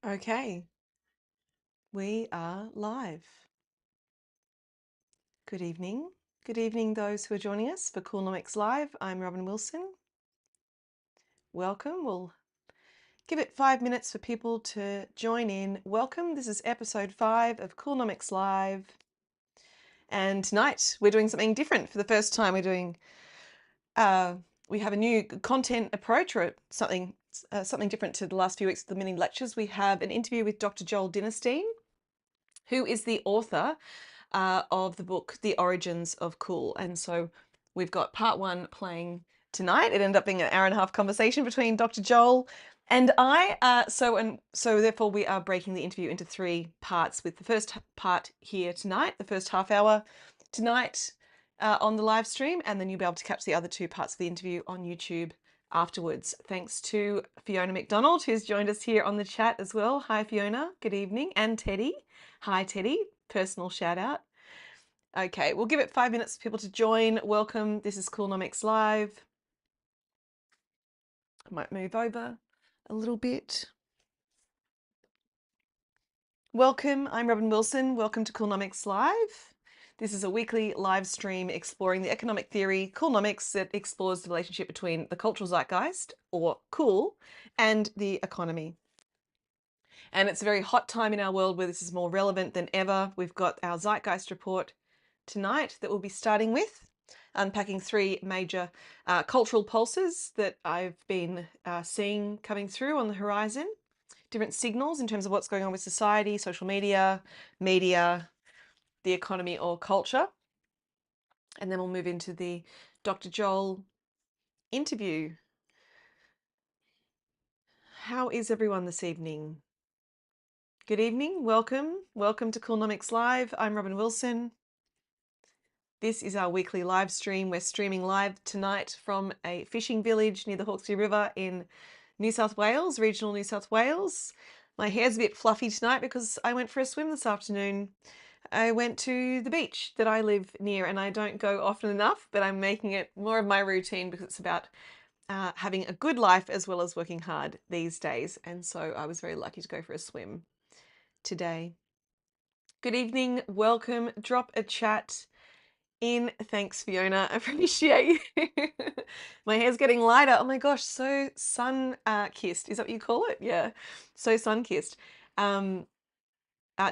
Okay, we are live. Good evening. Good evening, those who are joining us for Coolnomics Live. I'm Robyn Wilson. Welcome. We'll give it 5 minutes for people to join in. Welcome. This is episode 5 of Coolnomics Live. And tonight we're doing something different. For the first time, we have a new content approach, or something different to the last few weeks of the mini lectures. We have an interview with Dr. Joel Dinerstein, who is the author of the book, The Origins of Cool. And so we've got part 1 playing tonight. It ended up being an hour and a half conversation between Dr. Joel and I. So therefore we are breaking the interview into 3 parts, with the first part here tonight, the first half hour tonight on the live stream, and then you'll be able to catch the other 2 parts of the interview on YouTube afterwards. Thanks to Fiona McDonald, who's joined us here on the chat as well. Hi Fiona, good evening. And Teddy. Hi Teddy, personal shout out. Okay, we'll give it 5 minutes for people to join. Welcome, this is Coolnomics Live. I might move over a little bit. Welcome, I'm Robyn Wilson. Welcome to Coolnomics Live. This is a weekly live stream exploring the economic theory, Coolnomics, that explores the relationship between the cultural zeitgeist, or cool, and the economy. And it's a very hot time in our world where this is more relevant than ever. We've got our zeitgeist report tonight that we'll be starting with, unpacking 3 major cultural pulses that I've been seeing coming through on the horizon, different signals in terms of what's going on with society, social media, the economy or culture. And then we'll move into the Dr. Joel interview. How is everyone this evening? Good evening, welcome to Coolnomics Live. I'm Robyn Wilson. This is our weekly live stream. We're streaming live tonight from a fishing village near the Hawkesbury River in New South Wales, regional New South Wales. My hair's a bit fluffy tonight because I went for a swim this afternoon. I went to the beach that I live near, and I don't go often enough, but I'm making it more of my routine because it's about having a good life as well as working hard these days. And so I was very lucky to go for a swim today. Good evening, welcome, drop a chat in. Thanks, Fiona. I appreciate you. My hair's getting lighter. Oh my gosh, so sun-kissed. Is that what you call it? Yeah, so sun-kissed.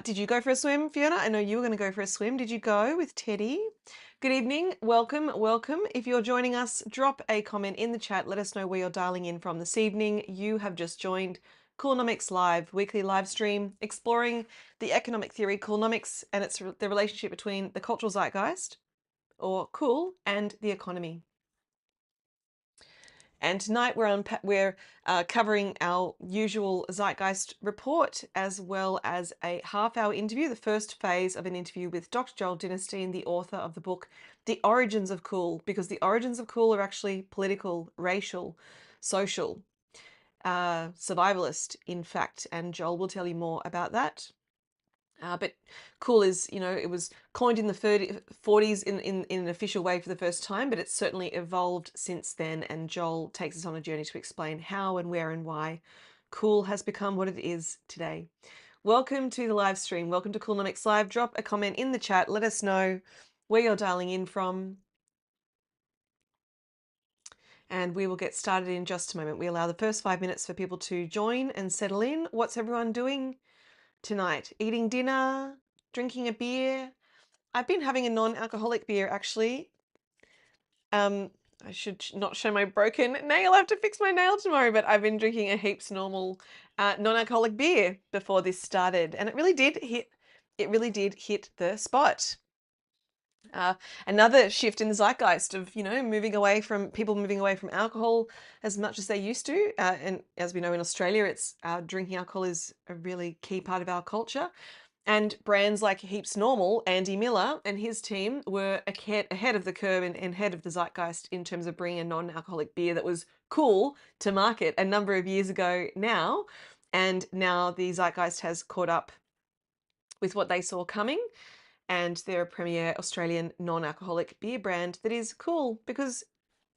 Did you go for a swim, Fiona? I know you were going to go for a swim. Did you go with Teddy? Good evening. Welcome. If you're joining us, drop a comment in the chat. Let us know where you're dialing in from this evening. You have just joined Coolnomics Live, weekly live stream exploring the economic theory, Coolnomics, and its the relationship between the cultural zeitgeist, or cool, and the economy. And tonight we're covering our usual zeitgeist report, as well as a half-hour interview, the first phase of an interview with Dr. Joel Dinerstein, the author of the book The Origins of Cool, because the origins of cool are actually political, racial, social, survivalist, in fact, and Joel will tell you more about that. But cool is, it was coined in the 40s in an official way for the first time, but it's certainly evolved since then. And Joel takes us on a journey to explain how and where and why cool has become what it is today. Welcome to the live stream. Welcome to Coolnomics Live. Drop a comment in the chat. Let us know where you're dialing in from. And we will get started in just a moment. We allow the first 5 minutes for people to join and settle in. What's everyone doing tonight? Eating dinner? Drinking a beer? I've been having a non-alcoholic beer, actually. I should not show my broken nail. I have to fix my nail tomorrow, but I've been drinking a heaps normal non-alcoholic beer before this started, and it really did hit the spot. Another shift in the zeitgeist of, people moving away from alcohol as much as they used to. And as we know, in Australia, it's drinking alcohol is a really key part of our culture. And brands like Heaps Normal, Andy Miller and his team were ahead of the curve and ahead of the zeitgeist in terms of bringing a non-alcoholic beer that was cool to market a number of years ago now. And now the zeitgeist has caught up with what they saw coming. And they're a premier Australian non-alcoholic beer brand that is cool, because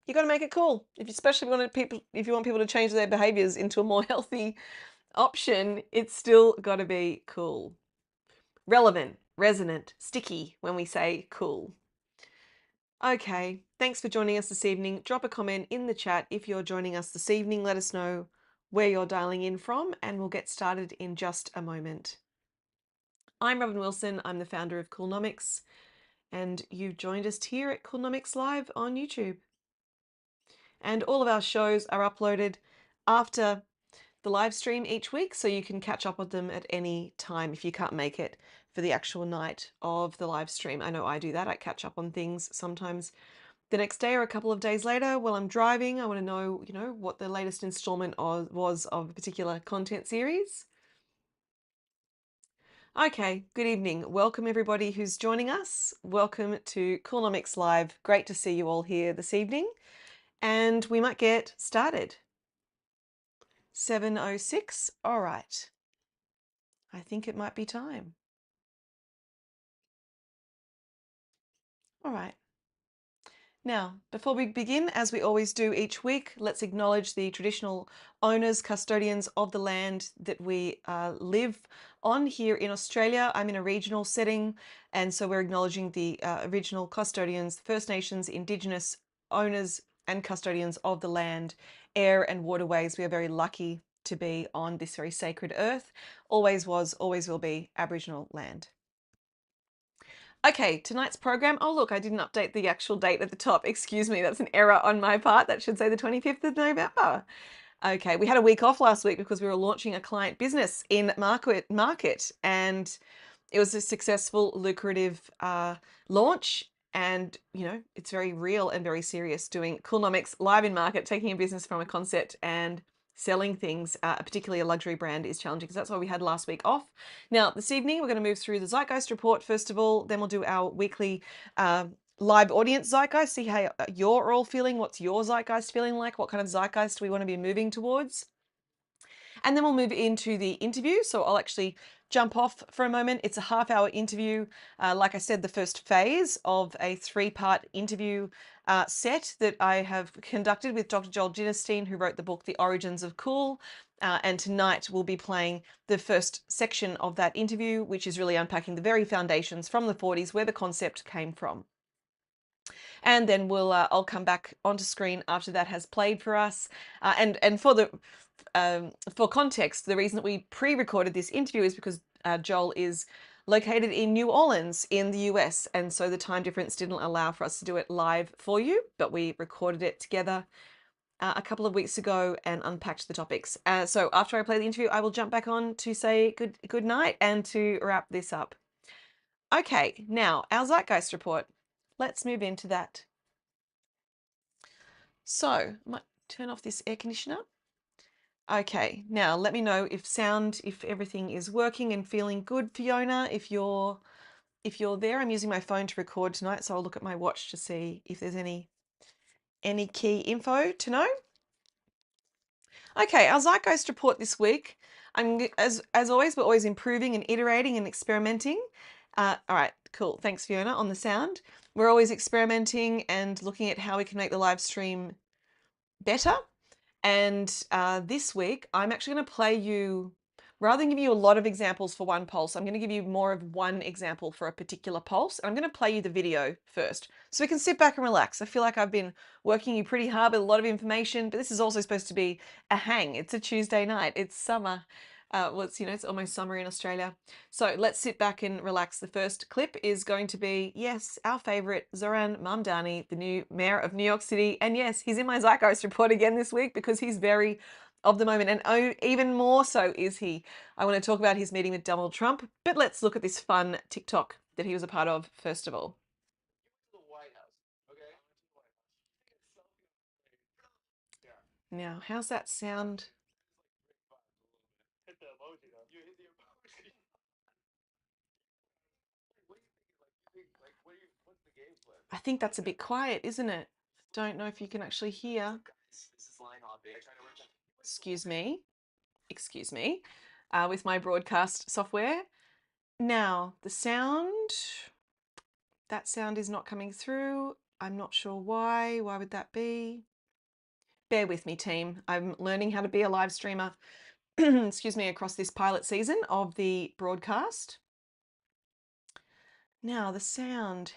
you got to make it cool, especially if you want people to change their behaviours into a more healthy option, it's still got to be cool. Relevant, resonant, sticky when we say cool. Okay, thanks for joining us this evening. Drop a comment in the chat if you're joining us this evening. Let us know where you're dialing in from, and we'll get started in just a moment. I'm Robyn Wilson. I'm the founder of Coolnomics, and you've joined us here at Coolnomics Live on YouTube. And all of our shows are uploaded after the live stream each week, so you can catch up with them at any time if you can't make it for the actual night of the live stream. I know I do that. I catch up on things sometimes the next day or a couple of days later while I'm driving. I want to know, what the latest installment was of a particular content series. Okay, good evening. Welcome everybody who's joining us. Welcome to Coolnomics Live. Great to see you all here this evening. And we might get started. 7:06. All right. I think it might be time. All right. Now, before we begin, as we always do each week, let's acknowledge the traditional owners, custodians of the land that we live on here in Australia. I'm in a regional setting, and so we're acknowledging the original custodians, First Nations, Indigenous owners and custodians of the land, air and waterways. We are very lucky to be on this very sacred earth. Always was, always will be Aboriginal land. Okay, tonight's program. Oh, look, I didn't update the actual date at the top. Excuse me, that's an error on my part. That should say the 25th of November. Okay, we had a week off last week because we were launching a client business in market, and it was a successful, lucrative launch. And, it's very real and very serious doing Coolnomics live in market, taking a business from a concept and selling things, particularly a luxury brand, is challenging, because that's why we had last week off. Now, this evening, we're going to move through the Zeitgeist report first of all, then we'll do our weekly live audience zeitgeist, see how you're all feeling. What's your zeitgeist feeling like? What kind of zeitgeist do we want to be moving towards? And then we'll move into the interview. So I'll actually jump off for a moment. It's a half-hour interview. Like I said, the first phase of a 3-part interview set that I have conducted with Dr. Joel Dinerstein, who wrote the book, The Origins of Cool. And tonight we'll be playing the first section of that interview, which is really unpacking the very foundations from the 40s, where the concept came from. And then I'll come back onto screen after that has played for us. And for context, the reason that we pre-recorded this interview is because Joel is located in New Orleans in the US, and so the time difference didn't allow for us to do it live for you, but we recorded it together a couple of weeks ago and unpacked the topics. So after I play the interview, I will jump back on to say good night and to wrap this up. Okay, now our Zeitgeist report. Let's move into that. So I might turn off this air conditioner. Okay, now let me know if everything is working and feeling good, Fiona. If you're there, I'm using my phone to record tonight, so I'll look at my watch to see if there's any key info to know. Okay, our Zeitgeist report this week. As always, we're always improving and iterating and experimenting. All right, cool. Thanks, Fiona, on the sound. We're always experimenting and looking at how we can make the live stream better. And this week, I'm actually going to play you, rather than give you a lot of examples for one pulse, I'm going to give you more of one example for a particular pulse. I'm going to play you the video first, so we can sit back and relax. I feel like I've been working you pretty hard with a lot of information, but this is also supposed to be a hang. It's a Tuesday night. It's summer. It's almost summer in Australia. So let's sit back and relax. The first clip is going to be, yes, our favorite Zoran Mamdani, the new mayor of New York City. And yes, he's in my Zeitgeist report again this week because he's very of the moment, and oh, even more so is he. I want to talk about his meeting with Donald Trump, but let's look at this fun TikTok that he was a part of first of all. Now, how's that sound? I think that's a bit quiet, isn't it? Don't know if you can actually hear. Excuse me. Excuse me. With my broadcast software. Now, the sound, that sound is not coming through. I'm not sure why. Why would that be? Bear with me, team. I'm learning how to be a live streamer. excuse me, across this pilot season of the broadcast. Now, the sound.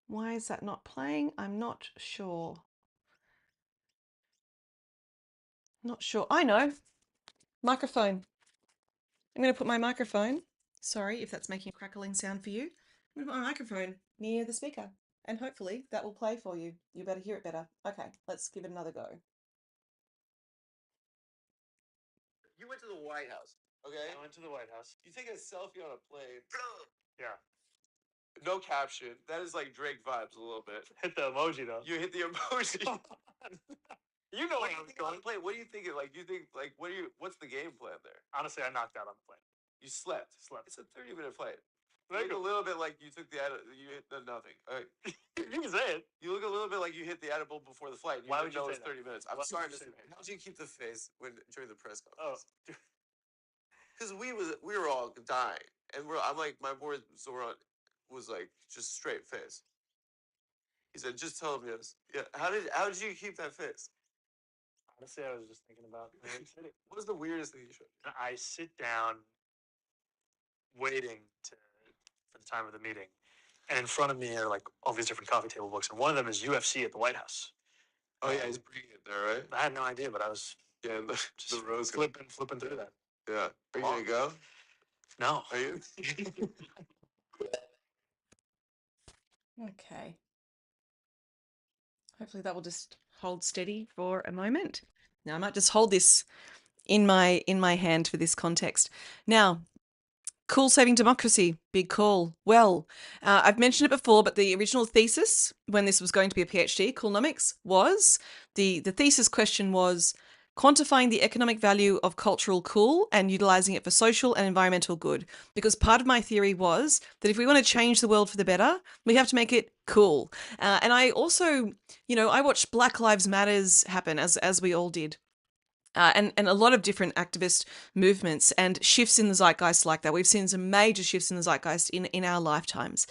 Why is that not playing? I'm not sure. Not sure. I know. Microphone. I'm going to put my microphone. Sorry if that's making a crackling sound for you. I'm going to put my microphone near the speaker, and hopefully that will play for you. You better hear it better. Okay, let's give it another go. You went to the White House, okay? I went to the White House. You take a selfie on a plane. Yeah. No caption. That is like Drake vibes a little bit. Hit the emoji though. You hit the emoji. You know What where do I you was think on going. the plane? What are you thinking? Like, you think, like, what's the game plan there? Honestly, I knocked out on the plane. You slept. Slept. It's a 30-minute flight. You Like look a little bit like you took you hit the nothing. you can say it. You look a little bit like you hit the edible before the flight. Why would you know say it's that? 30 minutes? I'm Why would starting you to say say, that? how did you keep the face during the press Oh, conference? Because we were all dying, and I'm like, my boy Zoran was like just straight face. He said, just tell him yes. Yeah. How did you keep that face? honestly, I was just thinking about New York City. What was the weirdest thing you showed? I sit down, waiting for the time of the meeting, and in front of me are like all these different coffee table books, and one of them is UFC at the White House. Oh yeah, he's bringing it there, right? I had no idea, but I was Yeah, the just rose flipping through that. Yeah. Are you gonna go? No. Are you? Okay. Hopefully that will just hold steady for a moment. Now I might just hold this in my hand for this context. Now, cool saving democracy, big call. Well, I've mentioned it before, but the original thesis when this was going to be a PhD, Coolnomics, was the thesis question was quantifying the economic value of cultural cool and utilizing it for social and environmental good. Because part of my theory was that if we want to change the world for the better, we have to make it cool. And I also, I watched Black Lives Matters happen as we all did. And a lot of different activist movements and shifts in the zeitgeist like that. We've seen some major shifts in the zeitgeist in our lifetimes.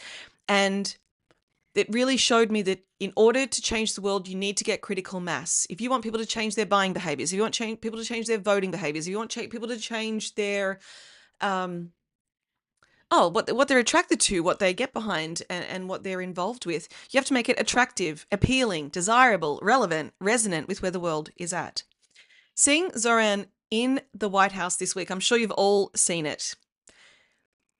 And it really showed me that in order to change the world, you need to get critical mass. If you want people to change their buying behaviors, if you want people to change their voting behaviors, if you want people to change their, what they're attracted to, what they get behind, and what they're involved with, you have to make it attractive, appealing, desirable, relevant, resonant with where the world is at. Seeing Zoran in the White House this week, I'm sure you've all seen it.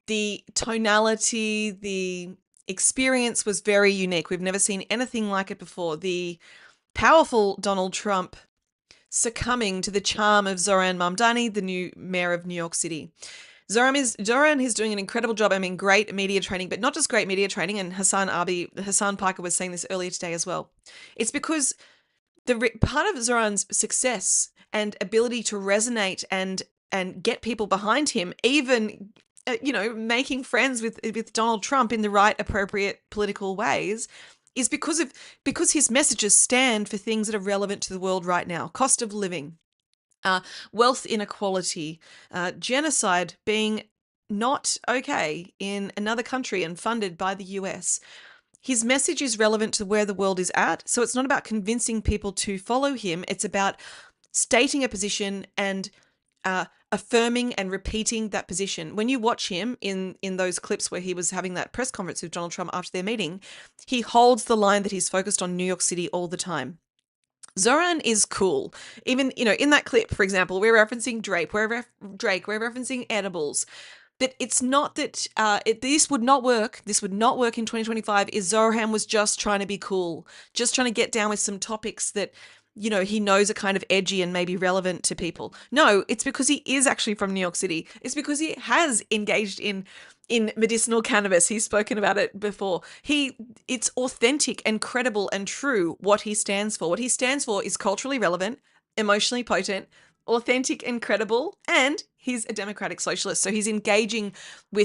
The tonality, the experience was very unique. We've never seen anything like it before. The powerful Donald Trump succumbing to the charm of Zoran Mamdani, the new mayor of New York City. Zoran is doing an incredible job. I mean, great media training, but not just great media training. And Hassan Piker was saying this earlier today as well. It's because part of Zoran's success and ability to resonate and get people behind him, even making friends with Donald Trump in the right, appropriate political ways, is because his messages stand for things that are relevant to the world right now: cost of living, wealth inequality, genocide being not okay in another country and funded by the US. His message is relevant to where the world is at. So it's not about convincing people to follow him. It's about stating a position and affirming and repeating that position. When you watch him in those clips where he was having that press conference with Donald Trump after their meeting, he holds the line that he's focused on New York City all the time. Zoran is cool. Even, in that clip, for example, we're referencing Drake, we're referencing edibles. But it's not that this would not work. This would not work in 2025 if Zoran was just trying to be cool, just trying to get down with some topics that, he knows are kind of edgy and maybe relevant to people. No, it's because he is actually from New York City. It's because he has engaged in medicinal cannabis. He's spoken about it before. It's authentic and credible and true what he stands for. What he stands for is culturally relevant, emotionally potent, authentic and credible, and he's a democratic socialist. So he's engaging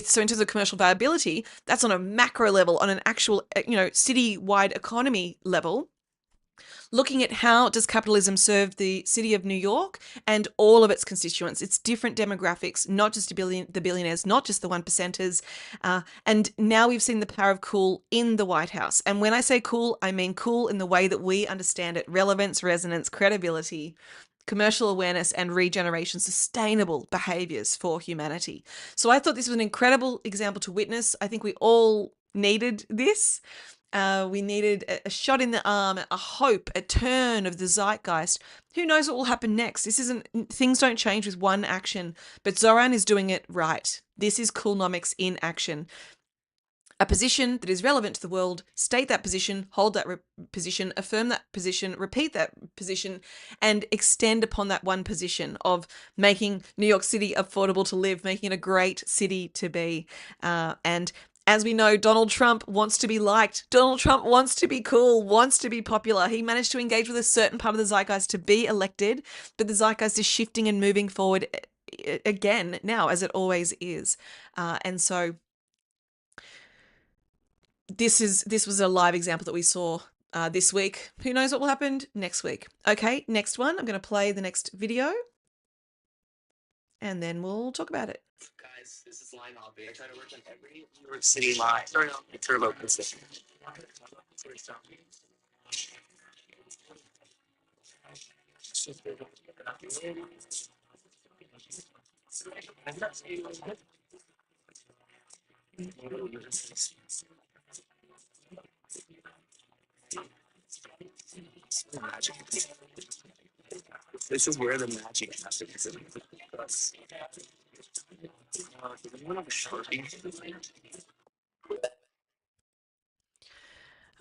so in terms of commercial viability, that's on a macro level, on an actual, citywide economy level. looking at how does capitalism serve the city of New York and all of its constituents, its different demographics, not just the billionaires, not just the one percenters. And now we've seen the power of cool in the White House. And when I say cool, I mean cool in the way that we understand it: relevance, resonance, credibility, commercial awareness, and regeneration, sustainable behaviors for humanity. So I thought this was an incredible example to witness. I think we all needed this. We needed a shot in the arm, a hope, a turn of the zeitgeist. Who knows what will happen next? Things don't change with one action, but Zoran is doing it right. This is Coolnomics in action. A position that is relevant to the world, state that position, hold that position, affirm that position, repeat that position, and extend upon that one position of making New York City affordable to live, making it a great city to be. And as we know, Donald Trump wants to be liked. Donald Trump wants to be cool, wants to be popular. He managed to engage with a certain part of the zeitgeist to be elected, but the zeitgeist is shifting and moving forward again now, as it always is. And so this was a live example that we saw this week. Who knows what will happen next week? Okay, next one. I'm going to play the next video, and then we'll talk about it. Guys, this is line hopping. I try to work on every New York City line. Sorry, turbo consistent. Magic. This is where the magic happens.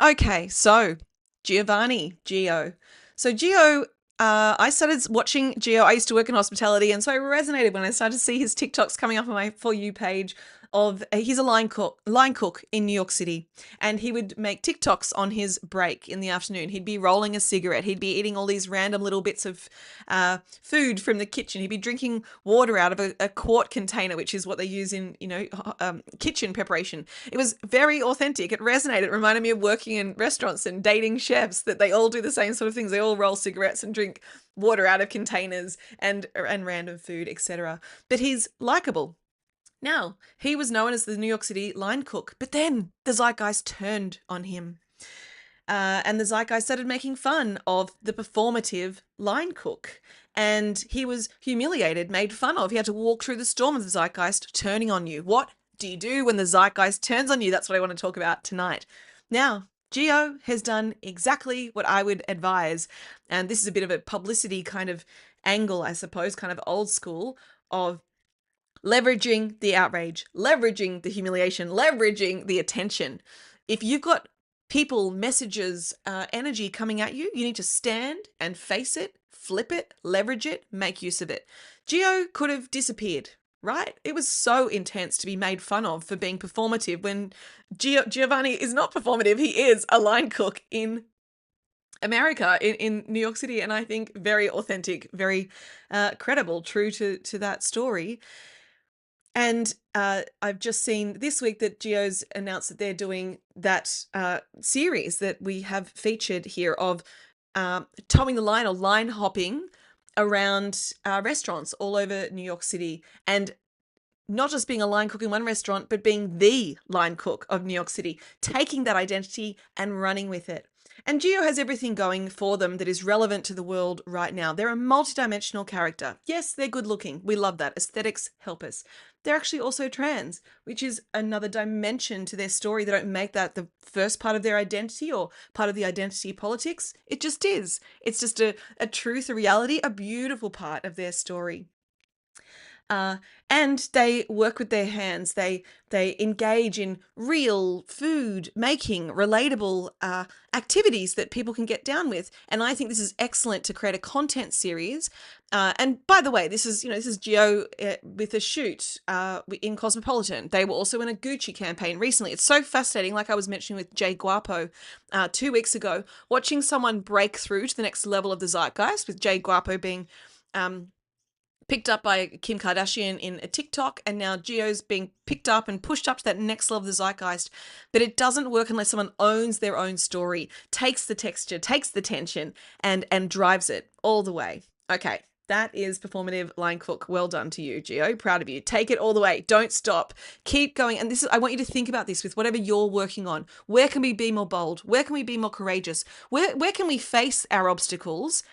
Okay, so Geo. So Geo, I started watching Geo. I used to work in hospitality, and so I resonated when I started to see his TikToks coming up on my For You page. He's a line cook in New York City, and he would make TikToks on his break in the afternoon. He'd be rolling a cigarette. He'd be eating all these random little bits of food from the kitchen. He'd be drinking water out of a quart container, which is what they use in kitchen preparation. It was very authentic. It resonated. It reminded me of working in restaurants and dating chefs, that they all do the same sort of things. They all roll cigarettes and drink water out of containers and random food, etc. But he's likable. Now, he was known as the New York City line cook, but then the zeitgeist turned on him. And the zeitgeist started making fun of the performative line cook. And he was humiliated, made fun of. He had to walk through the storm of the zeitgeist turning on you. What do you do when the zeitgeist turns on you? That's what I want to talk about tonight. Now, Geo has done exactly what I would advise. And this is a bit of a publicity kind of angle, I suppose, kind of old school, of leveraging the outrage, leveraging the humiliation, leveraging the attention. If you've got people, messages, energy coming at you, you need to stand and face it, flip it, leverage it, make use of it. Geo could have disappeared, right? It was so intense to be made fun of for being performative when Giovanni is not performative. He is a line cook in America, in New York City, and I think very authentic, very credible, true to that story. And I've just seen this week that Geo's announced that they're doing that series that we have featured here of towing the line or line hopping around restaurants all over New York City. And not just being a line cook in one restaurant, but being the line cook of New York City, taking that identity and running with it. And Geo has everything going for them that is relevant to the world right now. They're a multidimensional character. Yes, they're good looking. We love that. Aesthetics help us. They're actually also trans, which is another dimension to their story. They don't make that the first part of their identity or part of the identity politics. It just is. It's just a truth, a reality, a beautiful part of their story. And they work with their hands. They engage in real food making, relatable activities that people can get down with. And I think this is excellent to create a content series. And by the way, this is Geo with a shoot in Cosmopolitan. They were also in a Gucci campaign recently. It's so fascinating. Like I was mentioning with Jay Guapo 2 weeks ago, watching someone break through to the next level of the zeitgeist, with Jay Guapo being picked up by Kim Kardashian in a TikTok, and now Geo's being picked up and pushed up to that next level of the zeitgeist. But it doesn't work unless someone owns their own story, takes the texture, takes the tension, and drives it all the way. Okay, that is performative line cook. Well done to you, Geo. Proud of you. Take it all the way. Don't stop. Keep going. And this is, I want you to think about this with whatever you're working on. Where can we be more bold? Where can we be more courageous? Where can we face our obstacles?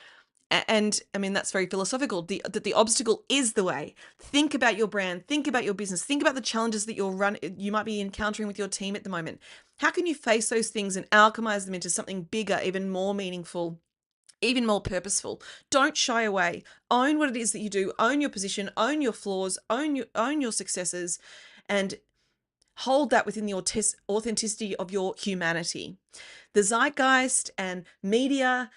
And I mean, that's very philosophical, that the obstacle is the way. Think about your brand, think about your business, think about the challenges that you might be encountering with your team at the moment. How can you face those things and alchemize them into something bigger, even more meaningful, even more purposeful? Don't shy away. Own what it is that you do. Own your position, own your flaws, own your successes, and hold that within the authenticity of your humanity. The zeitgeist and media,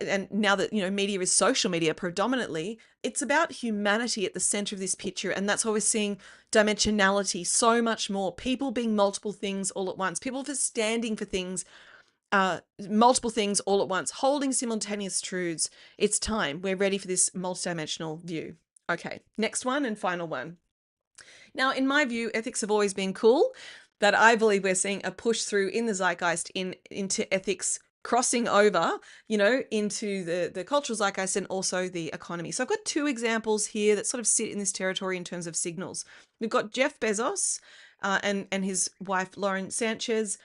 and now that media is social media predominantly, it's about humanity at the center of this picture, and that's why we're seeing dimensionality so much more. People being multiple things all at once. People standing for things, multiple things all at once, holding simultaneous truths. It's time. We're ready for this multidimensional view. Okay, next one and final one. Now, in my view, ethics have always been cool, but I believe we're seeing a push through in the zeitgeist into ethics crossing over, into the cultural zeitgeist and also the economy. So I've got two examples here that sort of sit in this territory in terms of signals. We've got Jeff Bezos and his wife, Lauren Sanchez,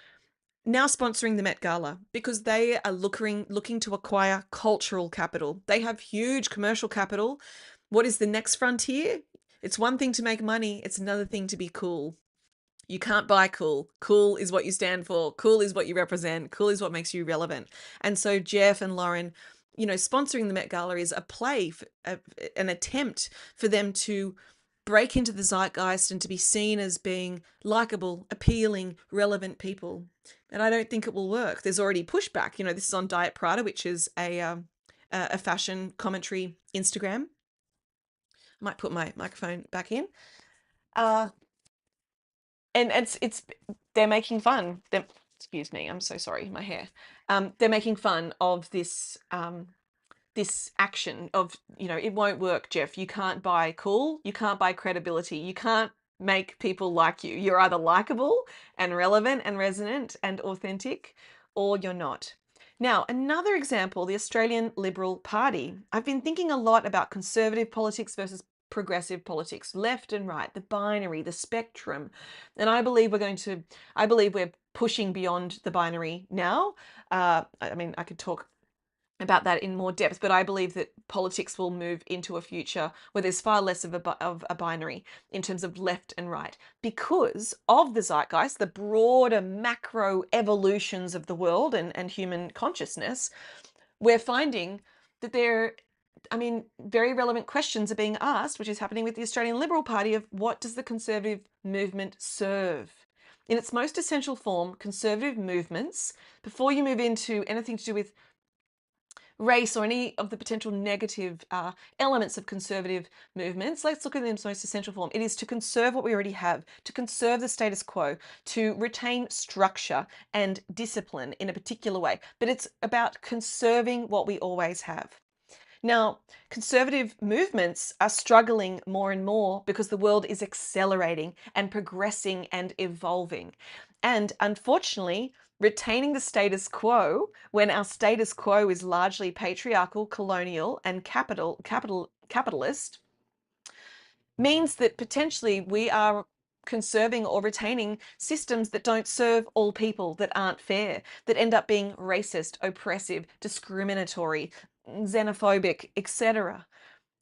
now sponsoring the Met Gala because they are looking to acquire cultural capital. They have huge commercial capital. What is the next frontier? It's one thing to make money. It's another thing to be cool. You can't buy cool. Cool is what you stand for. Cool is what you represent. Cool is what makes you relevant. And so Jeff and Lauren, sponsoring the Met Gala is a play, an attempt for them to break into the zeitgeist and to be seen as being likable, appealing, relevant people. And I don't think it will work. There's already pushback. This is on Diet Prada, which is a fashion commentary Instagram. I might put my microphone back in. And it's they're making fun. Excuse me, I'm so sorry, my hair. They're making fun of this this action of, it won't work, Jeff. You can't buy cool, you can't buy credibility, you can't make people like you. You're either likable and relevant and resonant and authentic, or you're not. Now, another example, the Australian Liberal Party. I've been thinking a lot about conservative politics versus progressive politics, left and right, the binary, the spectrum. And I believe we're pushing beyond the binary now. I mean, I could talk about that in more depth, but I believe that politics will move into a future where there's far less of a binary in terms of left and right because of the zeitgeist, the broader macro evolutions of the world and human consciousness. We're finding that very relevant questions are being asked, which is happening with the Australian Liberal Party, of what does the conservative movement serve? In its most essential form, conservative movements, before you move into anything to do with race or any of the potential negative elements of conservative movements, let's look at them in its most essential form. It is to conserve what we already have, to conserve the status quo, to retain structure and discipline in a particular way. But it's about conserving what we always have. Now, conservative movements are struggling more and more because the world is accelerating and progressing and evolving. And unfortunately, retaining the status quo when our status quo is largely patriarchal, colonial, and capitalist means that potentially we are conserving or retaining systems that don't serve all people, that aren't fair, that end up being racist, oppressive, discriminatory, xenophobic, etc.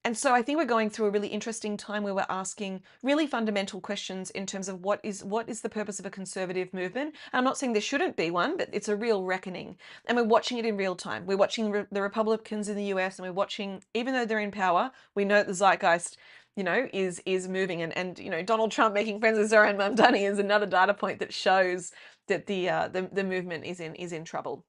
And so I think we're going through a really interesting time where we're asking really fundamental questions in terms of what is the purpose of a conservative movement. And I'm not saying there shouldn't be one, but it's a real reckoning. And we're watching it in real time. We're watching the Republicans in the US, and we're watching, even though they're in power, we know the zeitgeist, is moving. And Donald Trump making friends with Zoran Mamdani is another data point that shows that the movement is in trouble.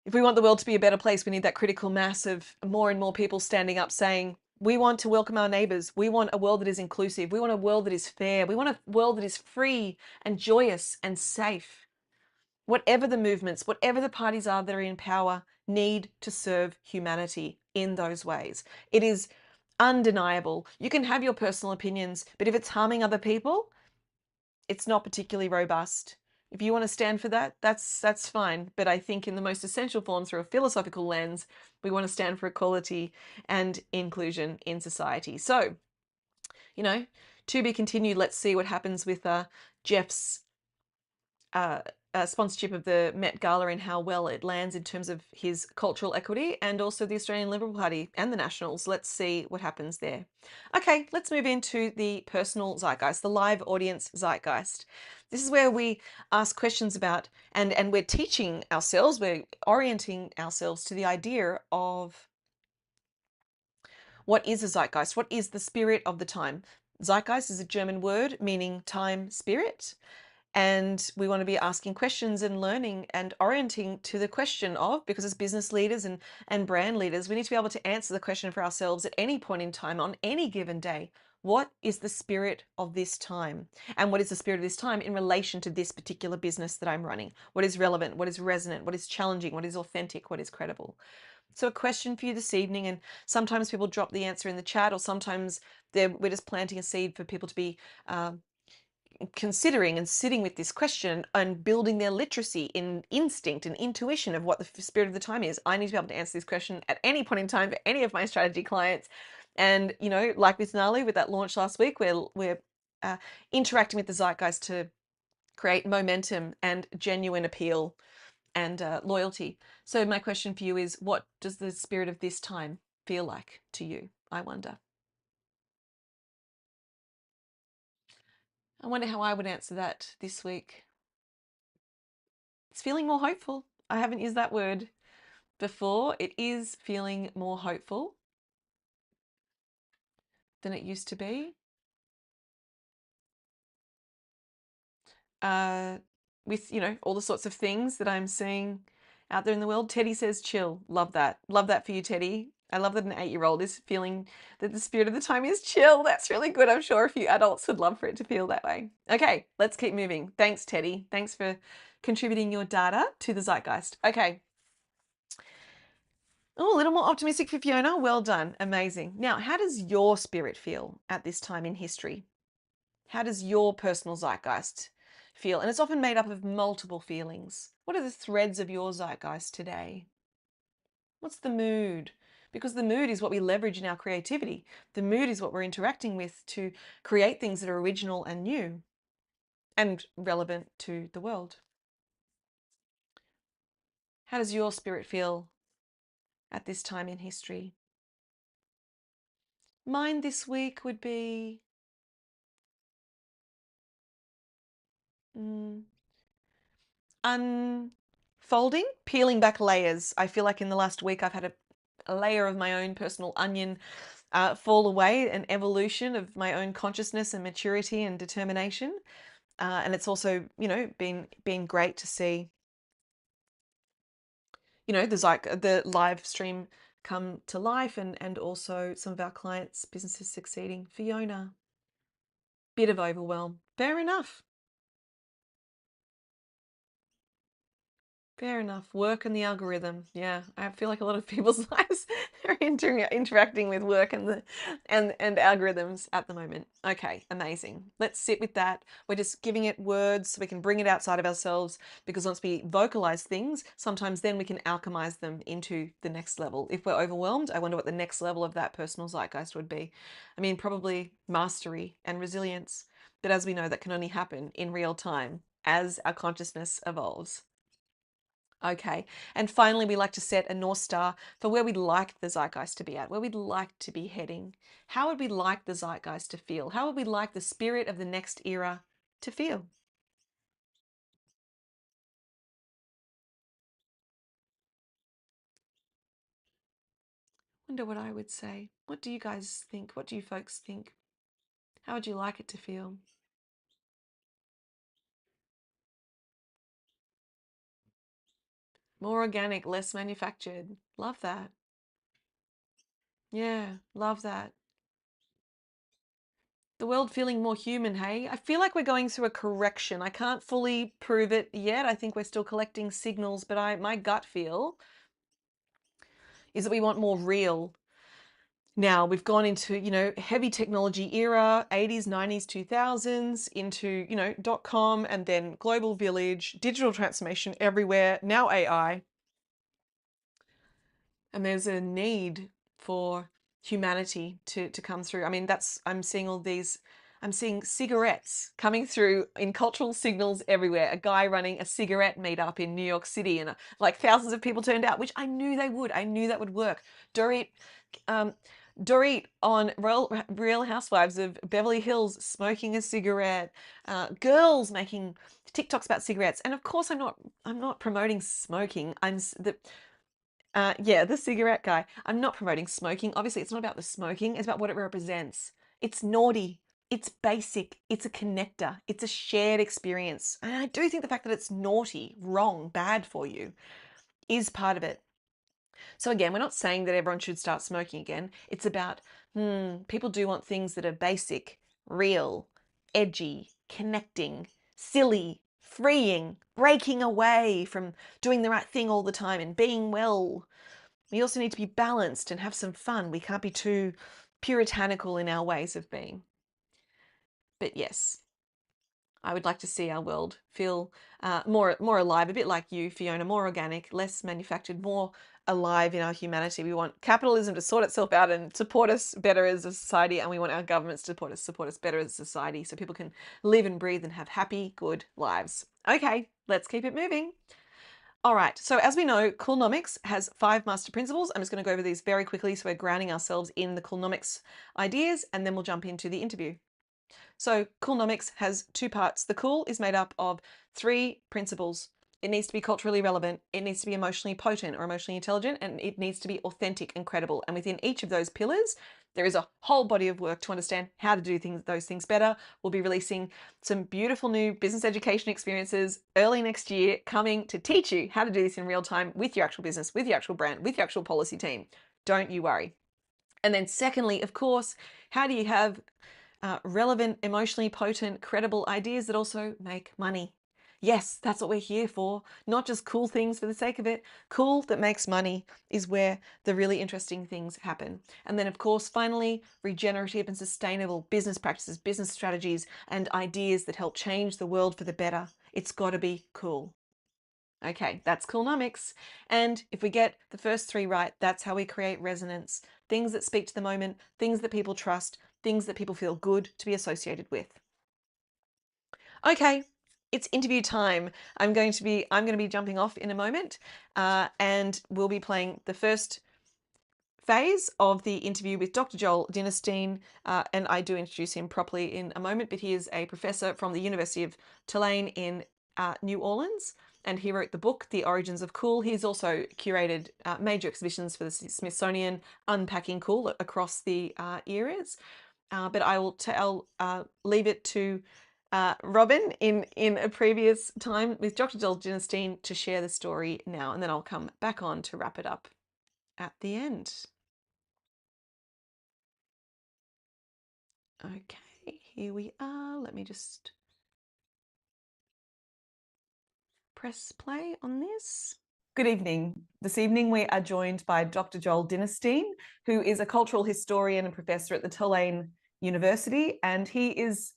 If we want the world to be a better place, we need that critical mass of more and more people standing up saying, we want to welcome our neighbours. We want a world that is inclusive. We want a world that is fair. We want a world that is free and joyous and safe. Whatever the movements, whatever the parties are that are in power need to serve humanity in those ways. It is undeniable. You can have your personal opinions, but if it's harming other people, it's not particularly robust. If you want to stand for that, that's fine. But I think in the most essential form, through a philosophical lens, we want to stand for equality and inclusion in society. So, to be continued. Let's see what happens with Jeff's sponsorship of the Met Gala and how well it lands in terms of his cultural equity, and also the Australian Liberal Party and the Nationals. Let's see what happens there. Okay, let's move into the personal zeitgeist, the live audience zeitgeist. This is where we ask questions about, and we're teaching ourselves, we're orienting ourselves to the idea of what is a zeitgeist? What is the spirit of the time? Zeitgeist is a German word meaning time, spirit. And we want to be asking questions and learning and orienting to the question of, because as business leaders and brand leaders, we need to be able to answer the question for ourselves at any point in time on any given day. What is the spirit of this time? And what is the spirit of this time in relation to this particular business that I'm running? What is relevant? What is resonant? What is challenging? What is authentic? What is credible? So a question for you this evening, and sometimes people drop the answer in the chat, or sometimes we're just planting a seed for people to be considering and sitting with this question and building their literacy in instinct and intuition of what the spirit of the time is. I need to be able to answer this question at any point in time for any of my strategy clients. And, like with Nalu, with that launch last week, we're interacting with the zeitgeist to create momentum and genuine appeal and loyalty. So my question for you is, what does the spirit of this time feel like to you? I wonder. I wonder how I would answer that this week. It's feeling more hopeful. I haven't used that word before. It is feeling more hopeful than it used to be. With, all the sorts of things that I'm seeing out there in the world. Teddy says chill. Love that. Love that for you, Teddy. I love that an 8-year-old is feeling that the spirit of the time is chill. That's really good. I'm sure a few adults would love for it to feel that way. Okay, let's keep moving. Thanks, Teddy. Thanks for contributing your data to the zeitgeist. Okay. Oh, a little more optimistic for Fiona. Well done. Amazing. Now, how does your spirit feel at this time in history? How does your personal zeitgeist feel? And it's often made up of multiple feelings. What are the threads of your zeitgeist today? What's the mood? Because the mood is what we leverage in our creativity. The mood is what we're interacting with to create things that are original and new and relevant to the world. How does your spirit feel at this time in history? Mine this week would be unfolding, peeling back layers. I feel like in the last week I've had a layer of my own personal onion fall away, an evolution of my own consciousness and maturity and determination. And it's also, been great to see, the live stream come to life, and also some of our clients' businesses succeeding. Fiona, bit of overwhelm. Fair enough. Fair enough. Work and the algorithm. Yeah, I feel like a lot of people's lives are interacting with work and algorithms at the moment. Okay, amazing. Let's sit with that. We're just giving it words so we can bring it outside of ourselves, because once we vocalize things, sometimes then we can alchemize them into the next level. If we're overwhelmed, I wonder what the next level of that personal zeitgeist would be. I mean, probably mastery and resilience. But as we know, that can only happen in real time as our consciousness evolves. Okay, and finally, we like to set a North Star for where we'd like the zeitgeist to be at, where we'd like to be heading. How would we like the zeitgeist to feel? How would we like the spirit of the next era to feel? Wonder what I would say. What do you guys think? What do you folks think? How would you like it to feel? More organic, less manufactured. Love that. Yeah, love that. The world feeling more human, hey? I feel like we're going through a correction. I can't fully prove it yet. I think we're still collecting signals, but my gut feel is that we want more real. Now we've gone into, heavy technology era, 80s, 90s, 2000s, into, .com, and then global village, digital transformation everywhere, now AI. And there's a need for humanity to come through. I mean, I'm seeing cigarettes coming through in cultural signals everywhere. A guy running a cigarette meetup in New York City, and like thousands of people turned out, which I knew they would. I knew that would work. Dorit on Real Housewives of Beverly Hills smoking a cigarette. Girls making TikToks about cigarettes, and of course, I'm not promoting smoking. The cigarette guy. I'm not promoting smoking. Obviously, it's not about the smoking. It's about what it represents. It's naughty. It's basic. It's a connector. It's a shared experience. And I do think the fact that it's naughty, wrong, bad for you is part of it. So again, we're not saying that everyone should start smoking again. It's about, people do want things that are basic, real, edgy, connecting, silly, freeing, breaking away from doing the right thing all the time and being well. We also need to be balanced and have some fun. We can't be too puritanical in our ways of being. But yes, I would like to see our world feel more alive, a bit like you, Fiona, more organic, less manufactured, more alive in our humanity. We want capitalism to sort itself out and support us better as a society, and we want our governments to support us better as a society so people can live and breathe and have happy, good lives. Okay, let's keep it moving. All right, so as we know, Coolnomics has 5 master principles. I'm just going to go over these very quickly so we're grounding ourselves in the Coolnomics ideas, and then we'll jump into the interview. So Coolnomics has 2 parts. The Cool is made up of 3 principles. It needs to be culturally relevant, it needs to be emotionally potent or emotionally intelligent, and it needs to be authentic and credible. And within each of those pillars, there is a whole body of work to understand how to do those things better. We'll be releasing some beautiful new business education experiences early next year, coming to teach you how to do this in real time with your actual business, with your actual brand, with your actual policy team. Don't you worry. And then secondly, of course, how do you have relevant, emotionally potent, credible ideas that also make money? Yes, that's what we're here for. Not just cool things for the sake of it. Cool that makes money is where the really interesting things happen. And then, of course, finally, regenerative and sustainable business practices, business strategies, and ideas that help change the world for the better. It's got to be cool. Okay, that's Coolnomics. And if we get the first 3 right, that's how we create resonance. Things that speak to the moment, things that people trust, things that people feel good to be associated with. Okay, it's interview time. I'm going to be jumping off in a moment, and we'll be playing the first phase of the interview with Dr. Joel Dinerstein, and I do introduce him properly in a moment, but he is a professor from the University of Tulane in New Orleans, and he wrote the book, The Origins of Cool. He's also curated major exhibitions for the Smithsonian, unpacking cool across the eras. But I'll leave it to Robyn in a previous time with Dr. Joel Dinerstein to share the story now, and then I'll come back on to wrap it up at the end. Okay, here we are. Let me just press play on this. Good evening. This evening we are joined by Dr. Joel Dinerstein, who is a cultural historian and professor at the Tulane University, and he is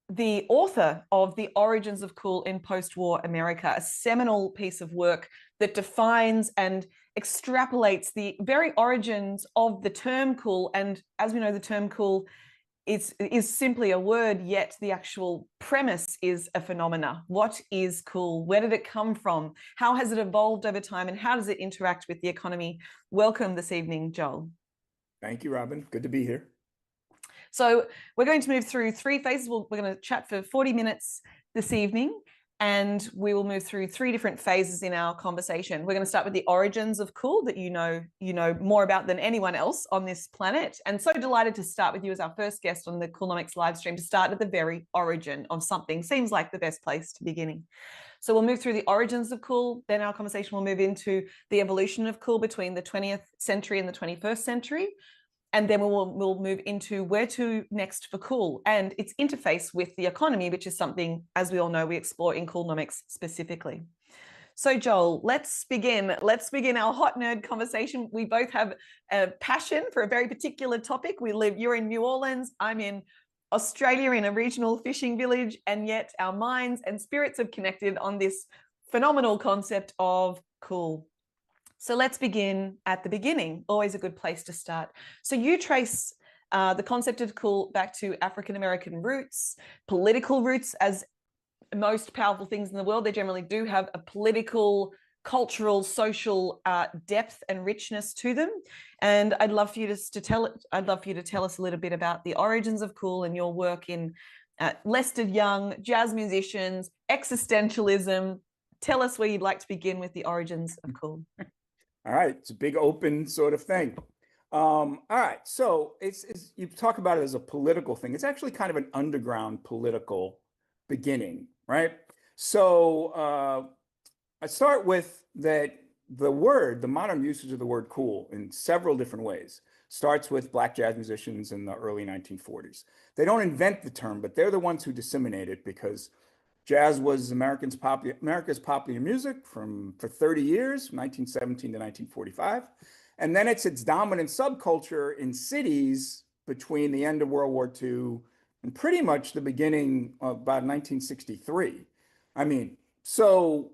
the author of The Origins of Cool in Post-War America, a seminal piece of work that defines and extrapolates the very origins of the term cool. And as we know, the term cool is simply a word, yet the actual premise is a phenomena. What is cool? Where did it come from? How has it evolved over time? And how does it interact with the economy? Welcome this evening, Joel. Thank you, Robyn. Good to be here. So we're going to move through 3 phases. We're going to chat for 40 minutes this evening, and we will move through 3 different phases in our conversation. We're going to start with the origins of cool that you know more about than anyone else on this planet. And so delighted to start with you as our first guest on the Coolnomics live stream, to start at the very origin of something. Seems like the best place to beginning. So we'll move through the origins of cool. Then our conversation will move into the evolution of cool between the 20th century and the 21st century. And then we'll move into where to next for cool and its interface with the economy, which is something, as we all know, we explore in Coolnomics specifically. So Joel, let's begin. Let's begin our hot nerd conversation. We both have a passion for a very particular topic. You're in New Orleans, I'm in Australia in a regional fishing village, and yet our minds and spirits have connected on this phenomenal concept of cool. So let's begin at the beginning. Always a good place to start. So you trace the concept of cool back to African American roots, political roots. As most powerful things in the world, they generally do have a political, cultural, social depth and richness to them. And I'd love for you to tell us a little bit about the origins of cool and your work in Lester Young, jazz musicians, existentialism. Tell us where you'd like to begin with the origins of cool. All right, it's a big open sort of thing. All right, so it's you talk about it as a political thing. It's actually kind of an underground political beginning, right? So I start with that the modern usage of the word cool in several different ways starts with black jazz musicians in the early 1940s. They don't invent the term, but they're the ones who disseminate it because jazz was America's popular music for 30 years, 1917 to 1945. And then it's its dominant subculture in cities between the end of World War II and pretty much the beginning of about 1963. I mean, so